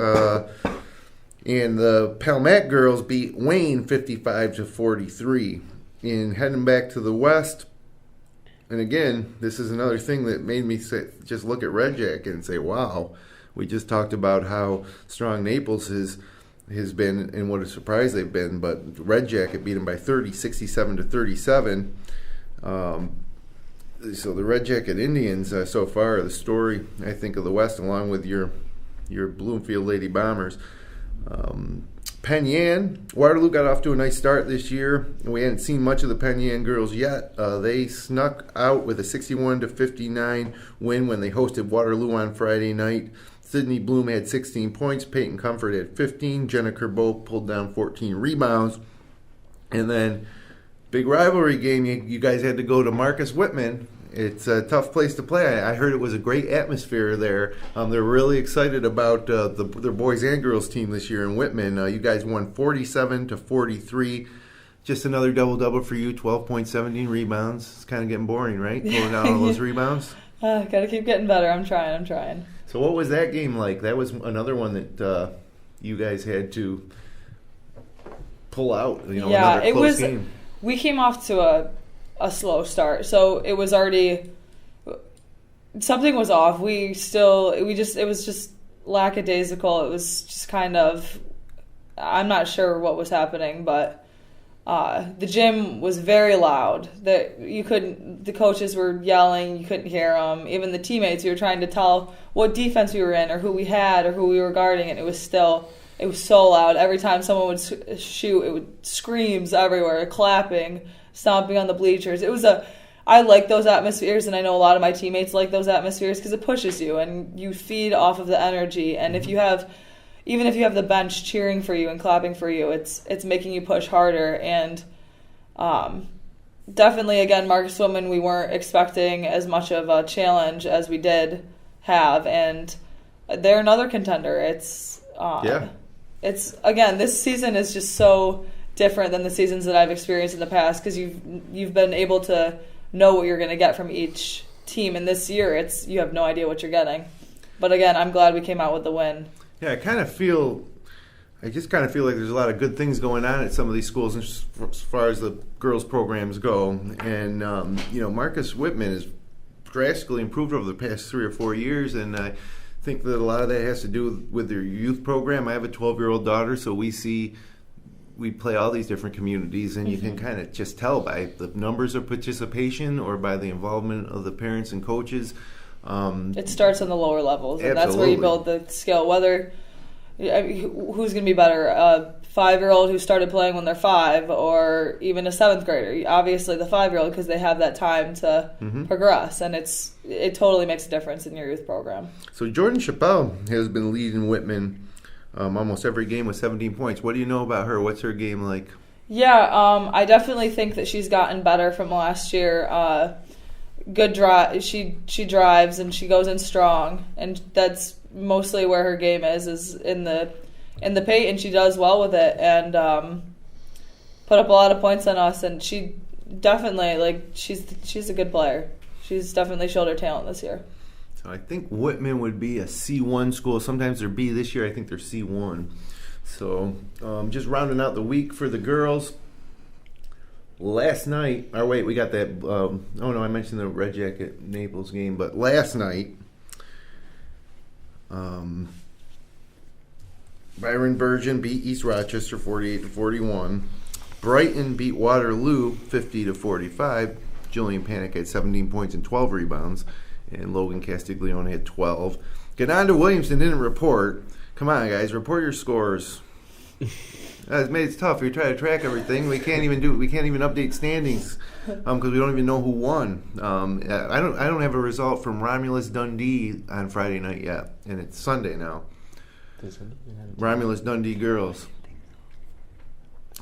And the Pelmac girls beat Wayne 55-43. And heading back to the West, and again, this is another thing that made me just look at Red Jacket and say, wow. We just talked about how strong Naples has been and what a surprise they've been, but Red Jacket beat them by 30, 67-37. So the Red Jacket Indians so far are the story, I think, of the West, along with your Bloomfield Lady Bombers. Penn Yan, Waterloo got off to a nice start this year, and we hadn't seen much of the Penn Yan girls yet. They snuck out with a 61-59 win when they hosted Waterloo on Friday night. Sydney Bloom had 16 points. Peyton Comfort had 15. Jenna Kerbo pulled down 14 rebounds. And then, big rivalry game, you guys had to go to Marcus Whitman. It's a tough place to play. I heard it was a great atmosphere there. They're really excited about their boys and girls team this year in Whitman. You guys won 47-43. just another double-double for you, 12 points, 17 rebounds. It's kind of getting boring, right? Pulling down all those rebounds. Gotta keep getting better. I'm trying. So what was that game like? That was another one that you guys had to pull out, another close game. We came off to a slow start, so it was already something was off. It was just lackadaisical. It was just kind of, I'm not sure what was happening, but the gym was very loud. The coaches were yelling, you couldn't hear them. Even the teammates, we were trying to tell what defense we were in or who we had or who we were guarding, and it was so loud. Every time someone would shoot, it would screams everywhere, clapping, stomping on the bleachers. I like those atmospheres, and I know a lot of my teammates like those atmospheres because it pushes you and you feed off of the energy. And even if you have the bench cheering for you and clapping for you, it's making you push harder. And definitely, again, Marcus Women, we weren't expecting as much of a challenge as we did have, and they're another contender. It's again, this season is just so different than the seasons that I've experienced in the past because you've been able to know what you're going to get from each team, and this year you have no idea what you're getting. But again, I'm glad we came out with the win. Yeah, I just kind of feel like there's a lot of good things going on at some of these schools as far as the girls programs go, and Marcus Whitman has drastically improved over the past 3 or 4 years, and I think that a lot of that has to do with their youth program. I have a 12-year-old daughter, so we play all these different communities, and you can kind of just tell by the numbers of participation or by the involvement of the parents and coaches. It starts on the lower levels, and absolutely. That's where you build the skill. Who's going to be better, a 5-year-old who started playing when they're 5 or even a 7th grader? Obviously the 5-year-old, because they have that time to progress, and it totally makes a difference in your youth program. So Jordan Chappelle has been leading Whitman almost every game with 17 points. What do you know about her? What's her game like? Yeah, I definitely think that she's gotten better from last year. Good drive. She drives and she goes in strong, and that's mostly where her game is in the paint, and she does well with it and put up a lot of points on us. And she definitely she's a good player. She's definitely showed her talent this year. So I think Whitman would be a C1 school. Sometimes they're B. This year I think they're C1. So just rounding out the week for the girls. Last night, we got that. I mentioned the Red Jacket Naples game, but last night, Byron Bergen beat East Rochester 48-41. Brighton beat Waterloo 50-45. Jillian Panic had 17 points and 12 rebounds, and Logan Castiglione had 12. Ganonda Williamson didn't report. Come on, guys, report your scores. It's tough. We try to track everything. We can't even update standings because we don't even know who won. I don't have a result from Romulus Dundee on Friday night yet, and it's Sunday now. Romulus Dundee girls.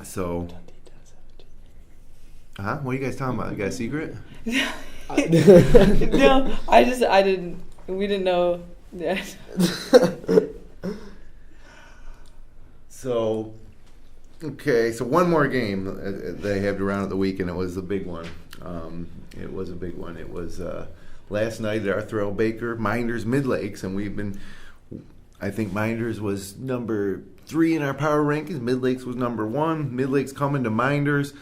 So, what are you guys talking about? You got a secret? No, we didn't know. Yeah. So one more game they have to round out the week, and it was a big one. It was last night at Arthur L. Baker, Mynderse Mid-Lakes, and I think Mynderse was number 3 in our power rankings. Mid-Lakes was number 1. Mid-Lakes coming to Mynderse.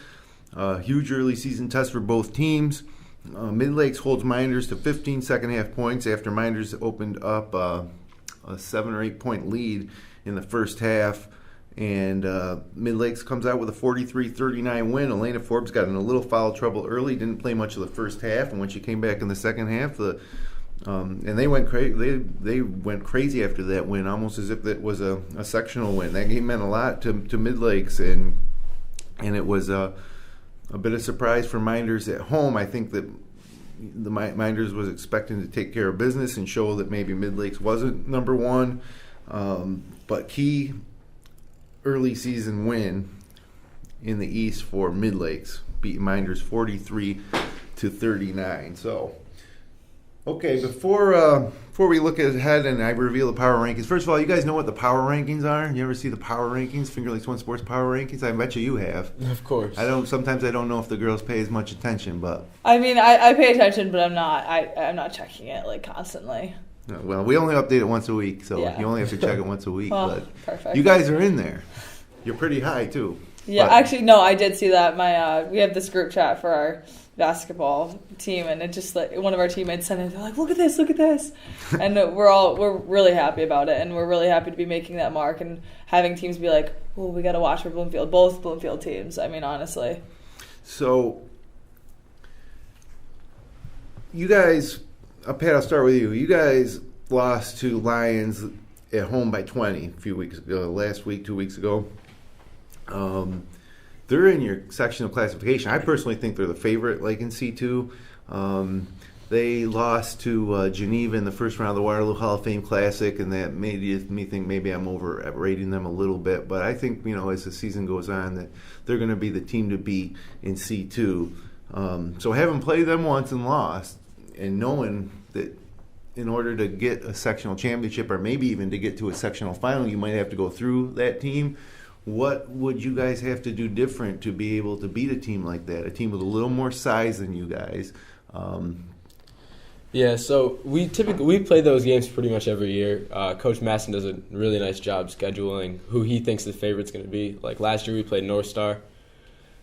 Huge early season test for both teams. Mid-Lakes holds Mynderse to 15 second-half points after Mynderse opened up a 7 or 8 point lead in the first half. And Mid-Lakes comes out with a 43-39 win. Elena Forbes got in a little foul trouble early, didn't play much of the first half, and when she came back in the second half, and they went crazy after that win, almost as if it was a sectional win. That game meant a lot to Mid-Lakes, and it was a bit of surprise for Mynderse at home. I think that the Mynderse was expecting to take care of business and show that maybe Mid-Lakes wasn't number 1, but key early season win in the East for Mid-Lakes, beating Mynderse 43-39. So Okay, before we look ahead and I reveal the power rankings, first of all, you guys know what the power rankings are? You ever see the power rankings, Finger Lakes One Sports Power Rankings? I bet you have. Of course. Sometimes I don't know if the girls pay as much attention, but I mean, I pay attention, but I'm not checking it like constantly. well, we only update it once a week, so Yeah. you only have to check it once a week. Well, but perfect. you guys are in there. You're pretty high too. Yeah, But- actually, no, I did see that. We have this group chat for our basketball team, and it just like one of our teammates sent it. They're like, look at this, and we're really happy about it, and we're really happy to be making that mark and having teams be like, oh, we got to watch for Bloomfield, both Bloomfield teams. I mean, honestly. So, you guys, Pat, I'll start with you. You guys lost to Lions at home by 20 a few weeks ago, last week, 2 weeks ago. They're in your sectional classification. I personally think they're the favorite, like in C2. They lost to Geneva in the first round of the Waterloo Hall of Fame Classic, and that made me think maybe I'm overrating them a little bit. But I think, as the season goes on, that they're going to be the team to beat in C2. So having played them once and lost, and knowing that in order to get a sectional championship or maybe even to get to a sectional final, you might have to go through that team. What would you guys have to do different to be able to beat a team like that, a team with a little more size than you guys? Yeah, so we play those games pretty much every year. Coach Masson does a really nice job scheduling who he thinks the favorite's going to be. Like last year we played North Star,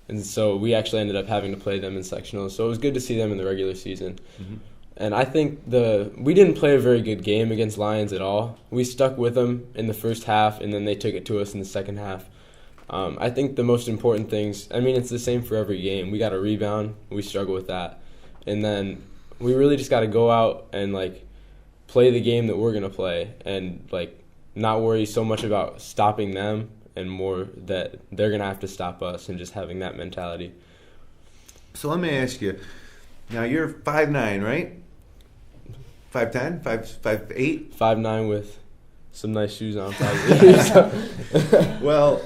and so we actually ended up having to play them in sectionals. So it was good to see them in the regular season. Mm-hmm. And I think we didn't play a very good game against Lions at all. We stuck with them in the first half, and then they took it to us in the second half. I think the most important things, it's the same for every game. We got to rebound. We struggle with that. And then we really just got to go out and, play the game that we're going to play and, not worry so much about stopping them and more that they're going to have to stop us and just having that mentality. So let me ask you, now you're 5'9", right? 5'10", 5'8"? 5'9" with some nice shoes on, probably. Well,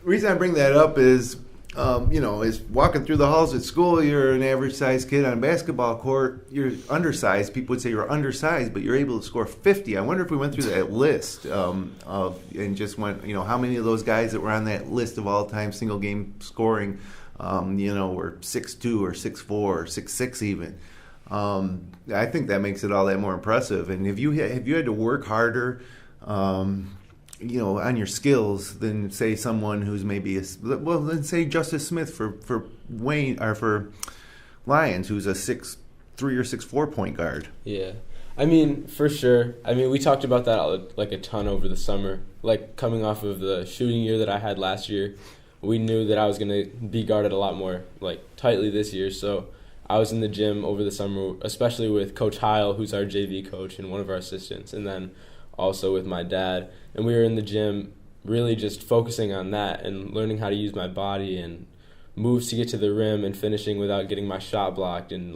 the reason I bring that up is, is walking through the halls at school, you're an average-sized kid on a basketball court. You're undersized. People would say you're undersized, but you're able to score 50. I wonder if we went through that list and just went, how many of those guys that were on that list of all-time single-game scoring, were 6'2", or 6'4", or 6'6", even. I think that makes it all that more impressive. And if you had to work harder, on your skills than say someone who's maybe than say Justice Smith for Wayne or for Lions, who's a 6'3" or 6'4" point guard. Yeah, for sure. We talked about that a ton over the summer. Coming off of the shooting year that I had last year, we knew that I was going to be guarded a lot more tightly this year. So I was in the gym over the summer, especially with Coach Heil, who's our JV coach and one of our assistants, and then also with my dad. And we were in the gym really just focusing on that and learning how to use my body and moves to get to the rim and finishing without getting my shot blocked and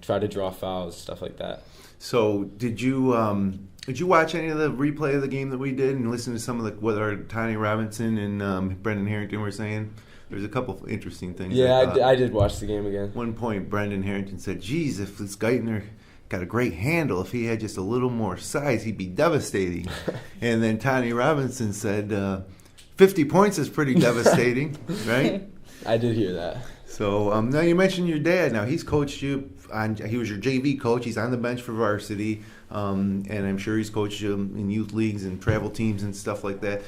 try to draw fouls, stuff like that. So did you watch any of the replay of the game that we did and listen to some of what our Tony Robinson and Brendan Harrington were saying? There's a couple of interesting things. Yeah, I did watch the game again. One point, Brendan Harrington said, geez, if this Geitner got a great handle, if he had just a little more size, he'd be devastating. And then Tony Robinson said, 50 points is pretty devastating, right? I did hear that. So now you mentioned your dad. Now he's coached you. He was your JV coach. He's on the bench for varsity, and I'm sure he's coached you in youth leagues and travel teams and stuff like that.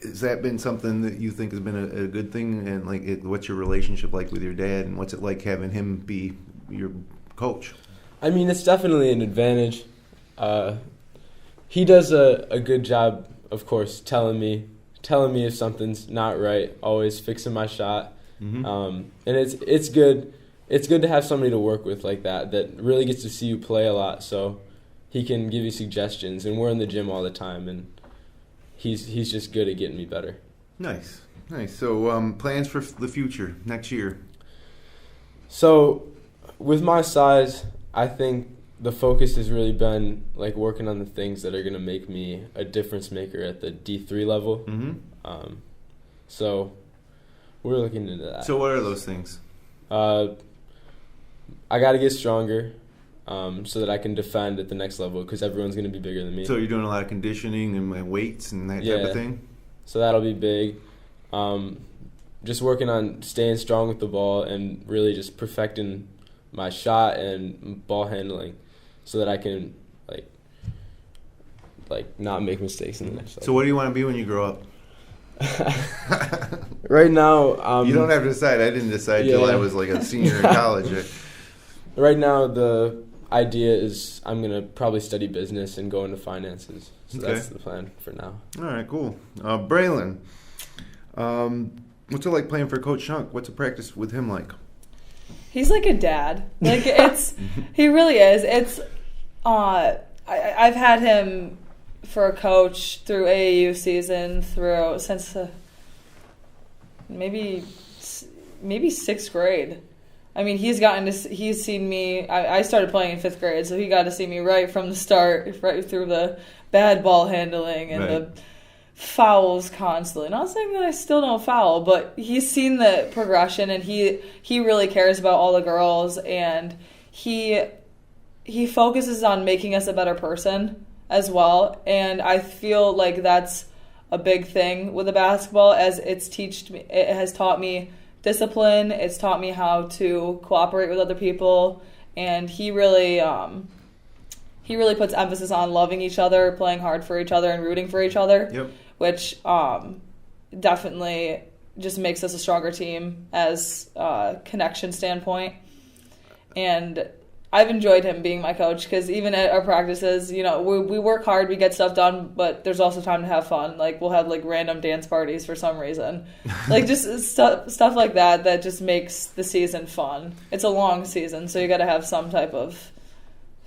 Has that been something that you think has been a good thing? And what's your relationship like with your dad, and what's it like having him be your coach? It's definitely an advantage. He does a good job, of course, telling me if something's not right, always fixing my shot. Mm-hmm. And it's good. It's good to have somebody to work with like that really gets to see you play a lot, so he can give you suggestions. And we're in the gym all the time, and he's just good at getting me better. Nice. So plans for the future next year? So with my size, I think the focus has really been working on the things that are going to make me a difference maker at the D3 level. Mm-hmm. So we're looking into that. So what are those things? I got to get stronger. so that I can defend at the next level because everyone's going to be bigger than me. So you're doing a lot of conditioning and weights and that type of thing? So that'll be big. Just working on staying strong with the ball and really just perfecting my shot and ball handling so that I can like not make mistakes in the next level. So what do you want to be when you grow up? Right now, you don't have to decide. I didn't decide till I was like a senior in college. Right now, the idea is I'm going to probably study business and go into finances. So that's the plan for now. All right, cool. Braelin, what's it like playing for Coach Shunk? What's a practice with him like? He's like a dad. Like he really is. It's I've had him for a coach through AAU season since maybe 6th grade. I mean, he's seen me. I started playing in 5th grade, so he got to see me right from the start, right through the bad ball handling and the fouls constantly. Not saying that I still don't foul, but he's seen the progression, and he really cares about all the girls, and he focuses on making us a better person as well. And I feel like that's a big thing with the basketball, as it has taught me discipline. It's taught me how to cooperate with other people, and he really puts emphasis on loving each other, playing hard for each other, and rooting for each other, which definitely just makes us a stronger team as a connection standpoint. And I've enjoyed him being my coach because even at our practices, we work hard, we get stuff done, but there's also time to have fun. Like, we'll have like random dance parties for some reason, like just stuff like that just makes the season fun. It's a long season, so you got to have some type of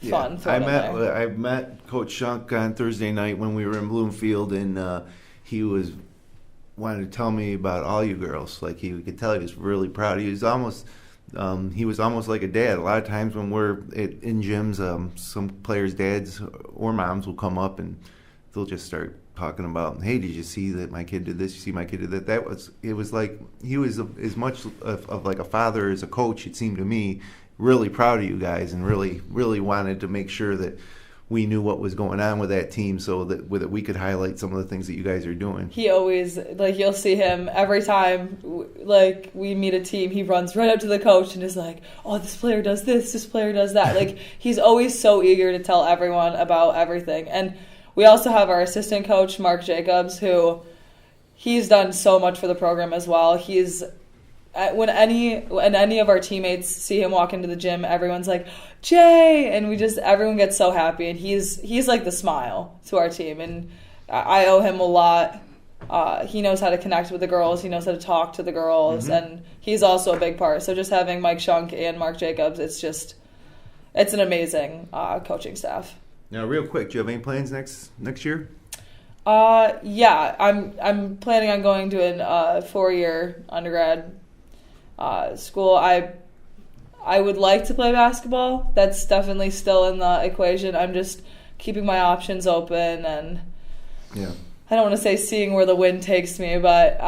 fun. I met Coach Shunk on Thursday night when we were in Bloomfield, and he wanted to tell me about all you girls. Like, he could tell he was really proud. He was almost like a dad. A lot of times when we're in gyms, some players' dads or moms will come up and they'll just start talking about, hey, did you see that my kid did this? You see my kid did that? It was like he was as much of like a father as a coach, it seemed to me, really proud of you guys, and really, really wanted to make sure that we knew what was going on with that team so that we could highlight some of the things that you guys are doing. He always, you'll see him every time, we meet a team, he runs right up to the coach and is like, oh, this player does this player does that. He's always so eager to tell everyone about everything. And we also have our assistant coach, Mark Jacobs, who he's done so much for the program as well. When any of our teammates see him walk into the gym, everyone's like, Jay, and everyone gets so happy, and he's like the smile to our team, and I owe him a lot. He knows how to connect with the girls, he knows how to talk to the girls, and he's also a big part. So just having Mike Shunk and Mark Jacobs, it's an amazing coaching staff. Now, real quick, do you have any plans next year? Yeah, I'm planning on going to a 4-year undergrad school. I would like to play basketball. That's definitely still in the equation. I'm just keeping my options open, and I don't want to say seeing where the wind takes me, but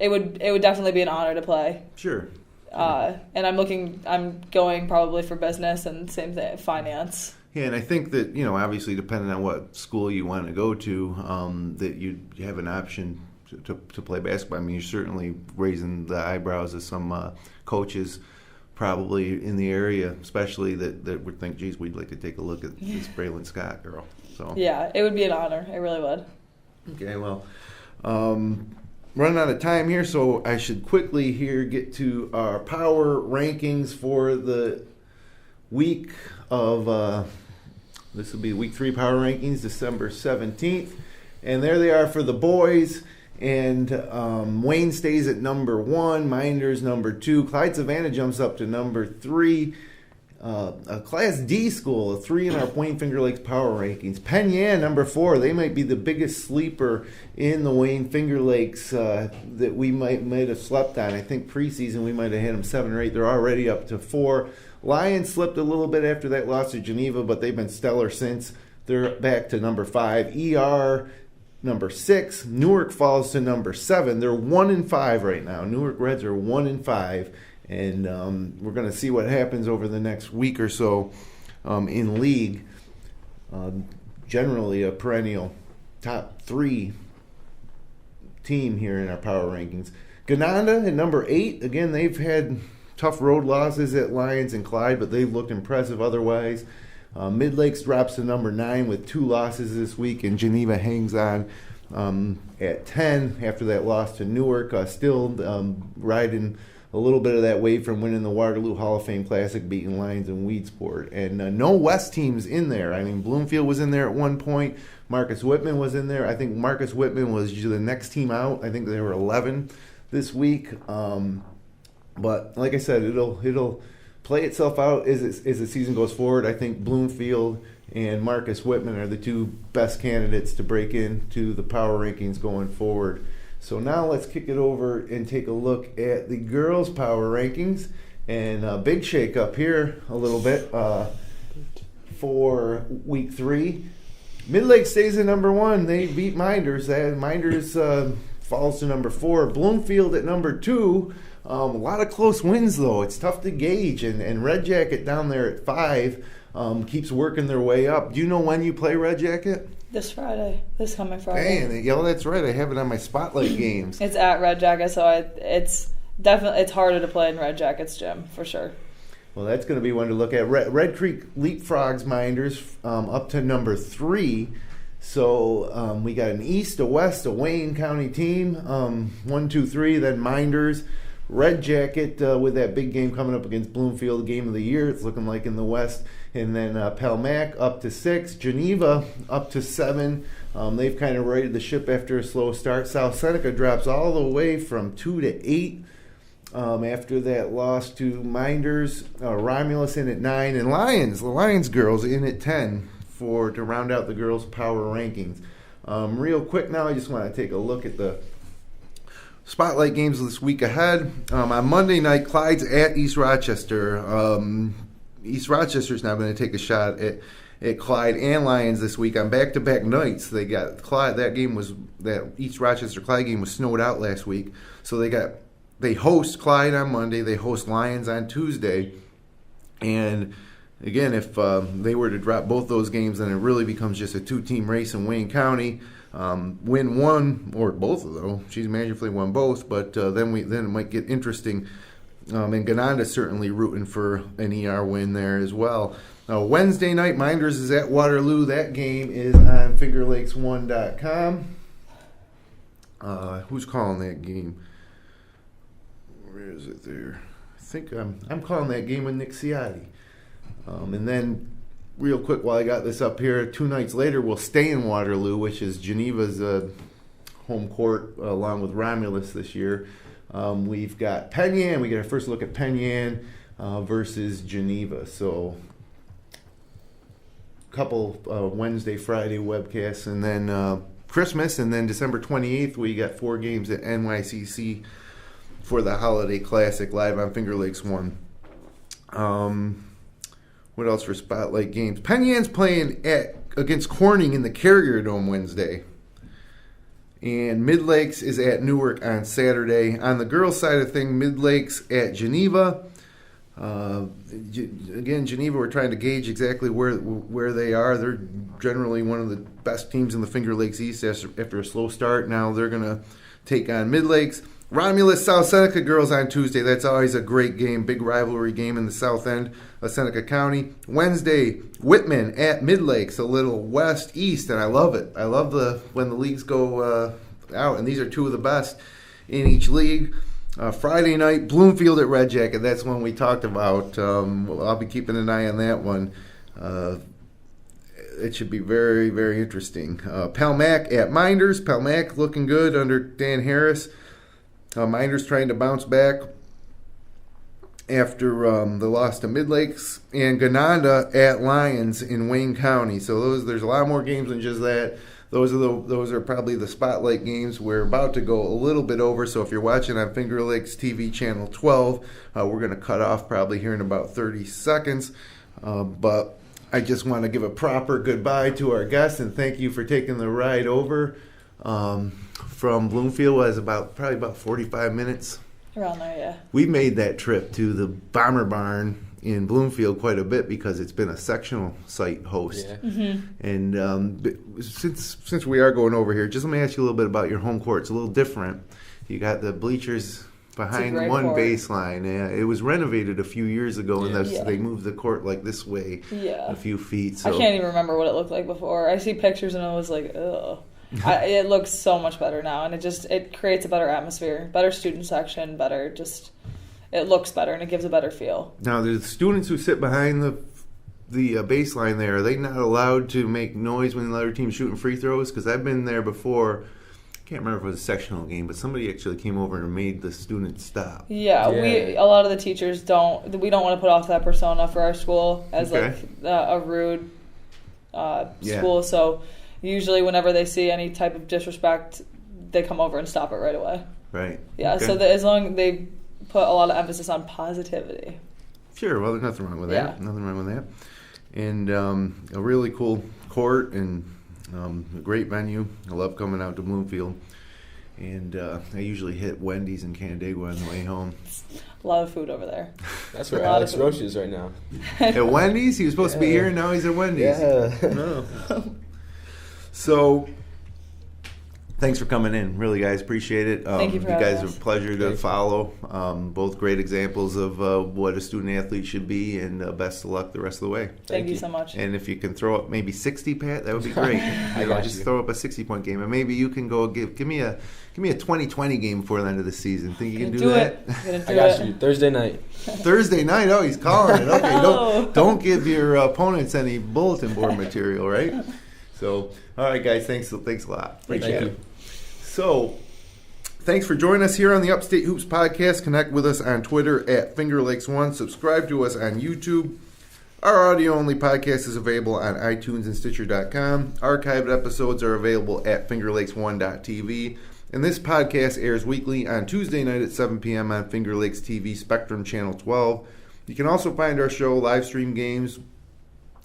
it would definitely be an honor to play. Sure. And I'm going probably for business, and same thing, finance. Yeah, and I think that, obviously depending on what school you want to go to, that you have an option to play basketball. I mean, you're certainly raising the eyebrows of some coaches probably in the area, especially that would think, geez, we'd like to take a look at this Baelin Scott girl. So yeah, it would be an honor. It really would. Okay, well, running out of time here, so I should quickly here get to our power rankings for the week of, this will be week 3 power rankings, December 17th. And there they are for the boys. And Wayne stays at number 1, Mynderse number 2, Clyde Savannah jumps up to number 3, a Class D school, a 3 in our Wayne Finger Lakes power rankings. Penn Yan number 4, they might be the biggest sleeper in the Wayne Finger Lakes that we might have slept on. I think preseason we might have had them 7 or 8. They're already up to 4. Lions slipped a little bit after that loss to Geneva, but they've been stellar since. They're back to number 5. ER number 6. Newark falls to number 7. They're 1-5 right now. Newark Reds are 1-5, And we're going to see what happens over the next week or so in league. Generally a perennial top 3 team here in our power rankings. Gananda at number 8. Again, they've had tough road losses at Lions and Clyde, but they've looked impressive otherwise. Mid-Lakes drops to number 9 with 2 losses this week, and Geneva hangs on at 10 after that loss to Newark. Still riding a little bit of that wave from winning the Waterloo Hall of Fame Classic, beating Lions and Weedsport. And no West teams in there. I mean, Bloomfield was in there at one point. Marcus Whitman was in there. I think Marcus Whitman was usually the next team out. I think they were 11 this week. But like I said, it'll play itself out as the season goes forward. I think Bloomfield and Marcus Whitman are the 2 best candidates to break into the power rankings going forward. So now let's kick it over and take a look at the girls' power rankings. And a big shake-up here a little bit for week 3. Mid-Lake stays at number 1. They beat Mynderse. Mynderse falls to number 4. Bloomfield at number 2. A lot of close wins, though. It's tough to gauge. And Red Jacket down there at 5 keeps working their way up. Do you know when you play Red Jacket? This coming Friday. Man, that's right. I have it on my Spotlight games. It's at Red Jacket, so it's harder to play in Red Jacket's gym, for sure. Well, that's going to be one to look at. Red Creek leapfrogs Mynderse up to number 3. So we got an East, a West, a Wayne County team. 1, 2, 3, then Mynderse. Red Jacket with that big game coming up against Bloomfield, game of the year. It's looking like in the West. And then Palmac up to 6. Geneva up to 7. They've kind of righted the ship after a slow start. South Seneca drops all the way from 2 to 8 after that loss to Mynderse. Romulus in at 9. And the Lions girls in at 10 to round out the girls' power rankings. Real quick now, I just want to take a look at the Spotlight games this week ahead. On Monday night, Clyde's at East Rochester. East Rochester's now going to take a shot at Clyde and Lions this week on back-to-back nights. They got Clyde. That East Rochester Clyde game was snowed out last week, so they host Clyde on Monday. They host Lions on Tuesday, and again, if they were to drop both those games, then it really becomes just a 2-team race in Wayne County. Win one or both of them. She's magically won both, but then it might get interesting. And Ganonda's certainly rooting for an ER win there as well. Wednesday night, Mynderse is at Waterloo. That game is on FingerLakes1.com. Who's calling that game? Where is it there? I think I'm calling that game with Nick Ciotti. And then, real quick, while I got this up here, 2 nights later, we'll stay in Waterloo, which is Geneva's home court, along with Romulus this year. We've got Penn Yan. We get our first look at Penn Yan versus Geneva. So, a couple Wednesday, Friday webcasts, and then Christmas, and then December 28th, we got 4 games at NYCC for the Holiday Classic live on Finger Lakes 1. What else for Spotlight games? Penn Yan's playing against Corning in the Carrier Dome Wednesday. And Mid-Lakes is at Newark on Saturday. On the girls' side of things, Mid-Lakes at Geneva. Again, Geneva, we're trying to gauge exactly where they are. They're generally one of the best teams in the Finger Lakes East after a slow start. Now they're going to take on Mid-Lakes. Romulus South Seneca girls on Tuesday. That's always a great game, big rivalry game in the south end of Seneca County. Wednesday, Whitman at Mid-Lakes, a little west-east, and I love it. I love when the leagues go out, and these are 2 of the best in each league. Friday night, Bloomfield at Red Jacket. That's one we talked about. I'll be keeping an eye on that one. It should be very, very interesting. Palmac at Mynderse. Palmac looking good under Dan Harris. Mynderse trying to bounce back after the loss to Mid-Lakes, and Gananda at Lions in Wayne County. So there's a lot more games than just that. Those are probably the Spotlight games. We're about to go a little bit over, so if you're watching on Finger Lakes TV channel 12, we're going to cut off probably here in about 30 seconds. But I just want to give a proper goodbye to our guests and thank you for taking the ride over. From Bloomfield was probably about 45 minutes Around there, yeah. We made that trip to the Bomber Barn in Bloomfield quite a bit because it's been a sectional site host. Yeah. Mm-hmm. And since we are going over here, just let me ask you a little bit about your home court. It's a little different. You got the bleachers behind one court. baseline. Yeah, it was renovated a few years ago, and Yeah. they moved the court like this way a few feet. So. I can't even remember what it looked like before. I see pictures and I was like, ugh. It looks so much better now, and it creates a better atmosphere, better student section, it looks better, and it gives a better feel. Now, the students who sit behind the baseline there, are they not allowed to make noise when the other team's shooting free throws? Because I've been there before. I can't remember if it was a sectional game, but somebody actually came over and made the students stop. Yeah. A lot of the teachers don't want to put off that persona for our school as a rude school. So usually whenever they see any type of disrespect, they come over and stop it right away. Right. Yeah. Okay. So as long as they put a lot of emphasis on positivity. Sure. Well, there's nothing wrong with that. Yeah. Nothing wrong with that. And a really cool court and a great venue. I love coming out to Bloomfield. And I usually hit Wendy's in Canandaigua on the way home. A lot of food over there. That's where Alex Roche is right now. At Wendy's? He was supposed to be here, and now he's at Wendy's. Yeah. No. So, thanks for coming in. Really, guys, appreciate it. Thank you for having us. You guys us. are a pleasure to follow. Both great examples of what a student-athlete should be, and best of luck the rest of the way. Thank you so much. And if you can throw up maybe 60, Pat, that would be great. Just throw up a 60-point game, and maybe you can go give me a 20-20 game before the end of the season. Think you can do that? I got you. Thursday night. Thursday night? Oh, he's calling it. Okay, don't give your opponents any bulletin board material, right? So, all right, guys, thanks a lot. Appreciate it. So, thanks for joining us here on the Upstate Hoops Podcast. Connect with us on Twitter at FingerLakes1. Subscribe to us on YouTube. Our audio-only podcast is available on iTunes and Stitcher.com. Archived episodes are available at FingerLakes1.tv. And this podcast airs weekly on Tuesday night at 7 p.m. on Finger Lakes TV Spectrum Channel 12. You can also find our show, live stream games,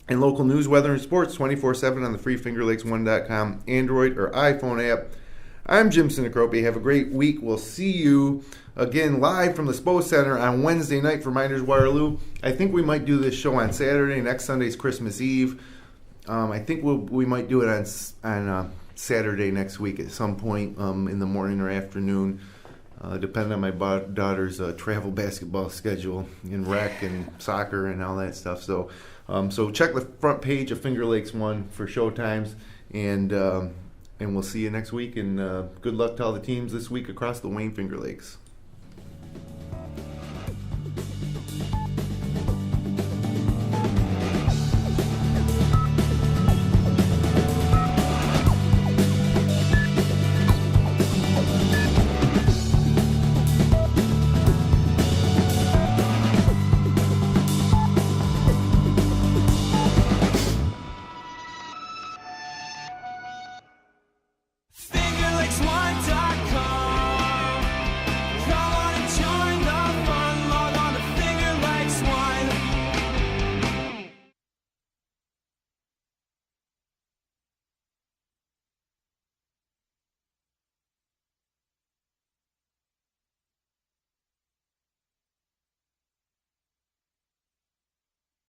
and local news, weather, and sports 24/7 on the free FingerLakes1.com Android or iPhone app. I'm Jim Sinacrope. Have a great week. We'll see you again live from the SPO Center on Wednesday night for Mynderse Waterloo. I think we might do this show on Saturday. Next Sunday's Christmas Eve. I think we might do it on Saturday next week at some point in the morning or afternoon, depending on my daughter's travel basketball schedule and rec and soccer and all that stuff. So check the front page of Finger Lakes 1 for show times, and we'll see you next week. And good luck to all the teams this week across the Wayne Finger Lakes.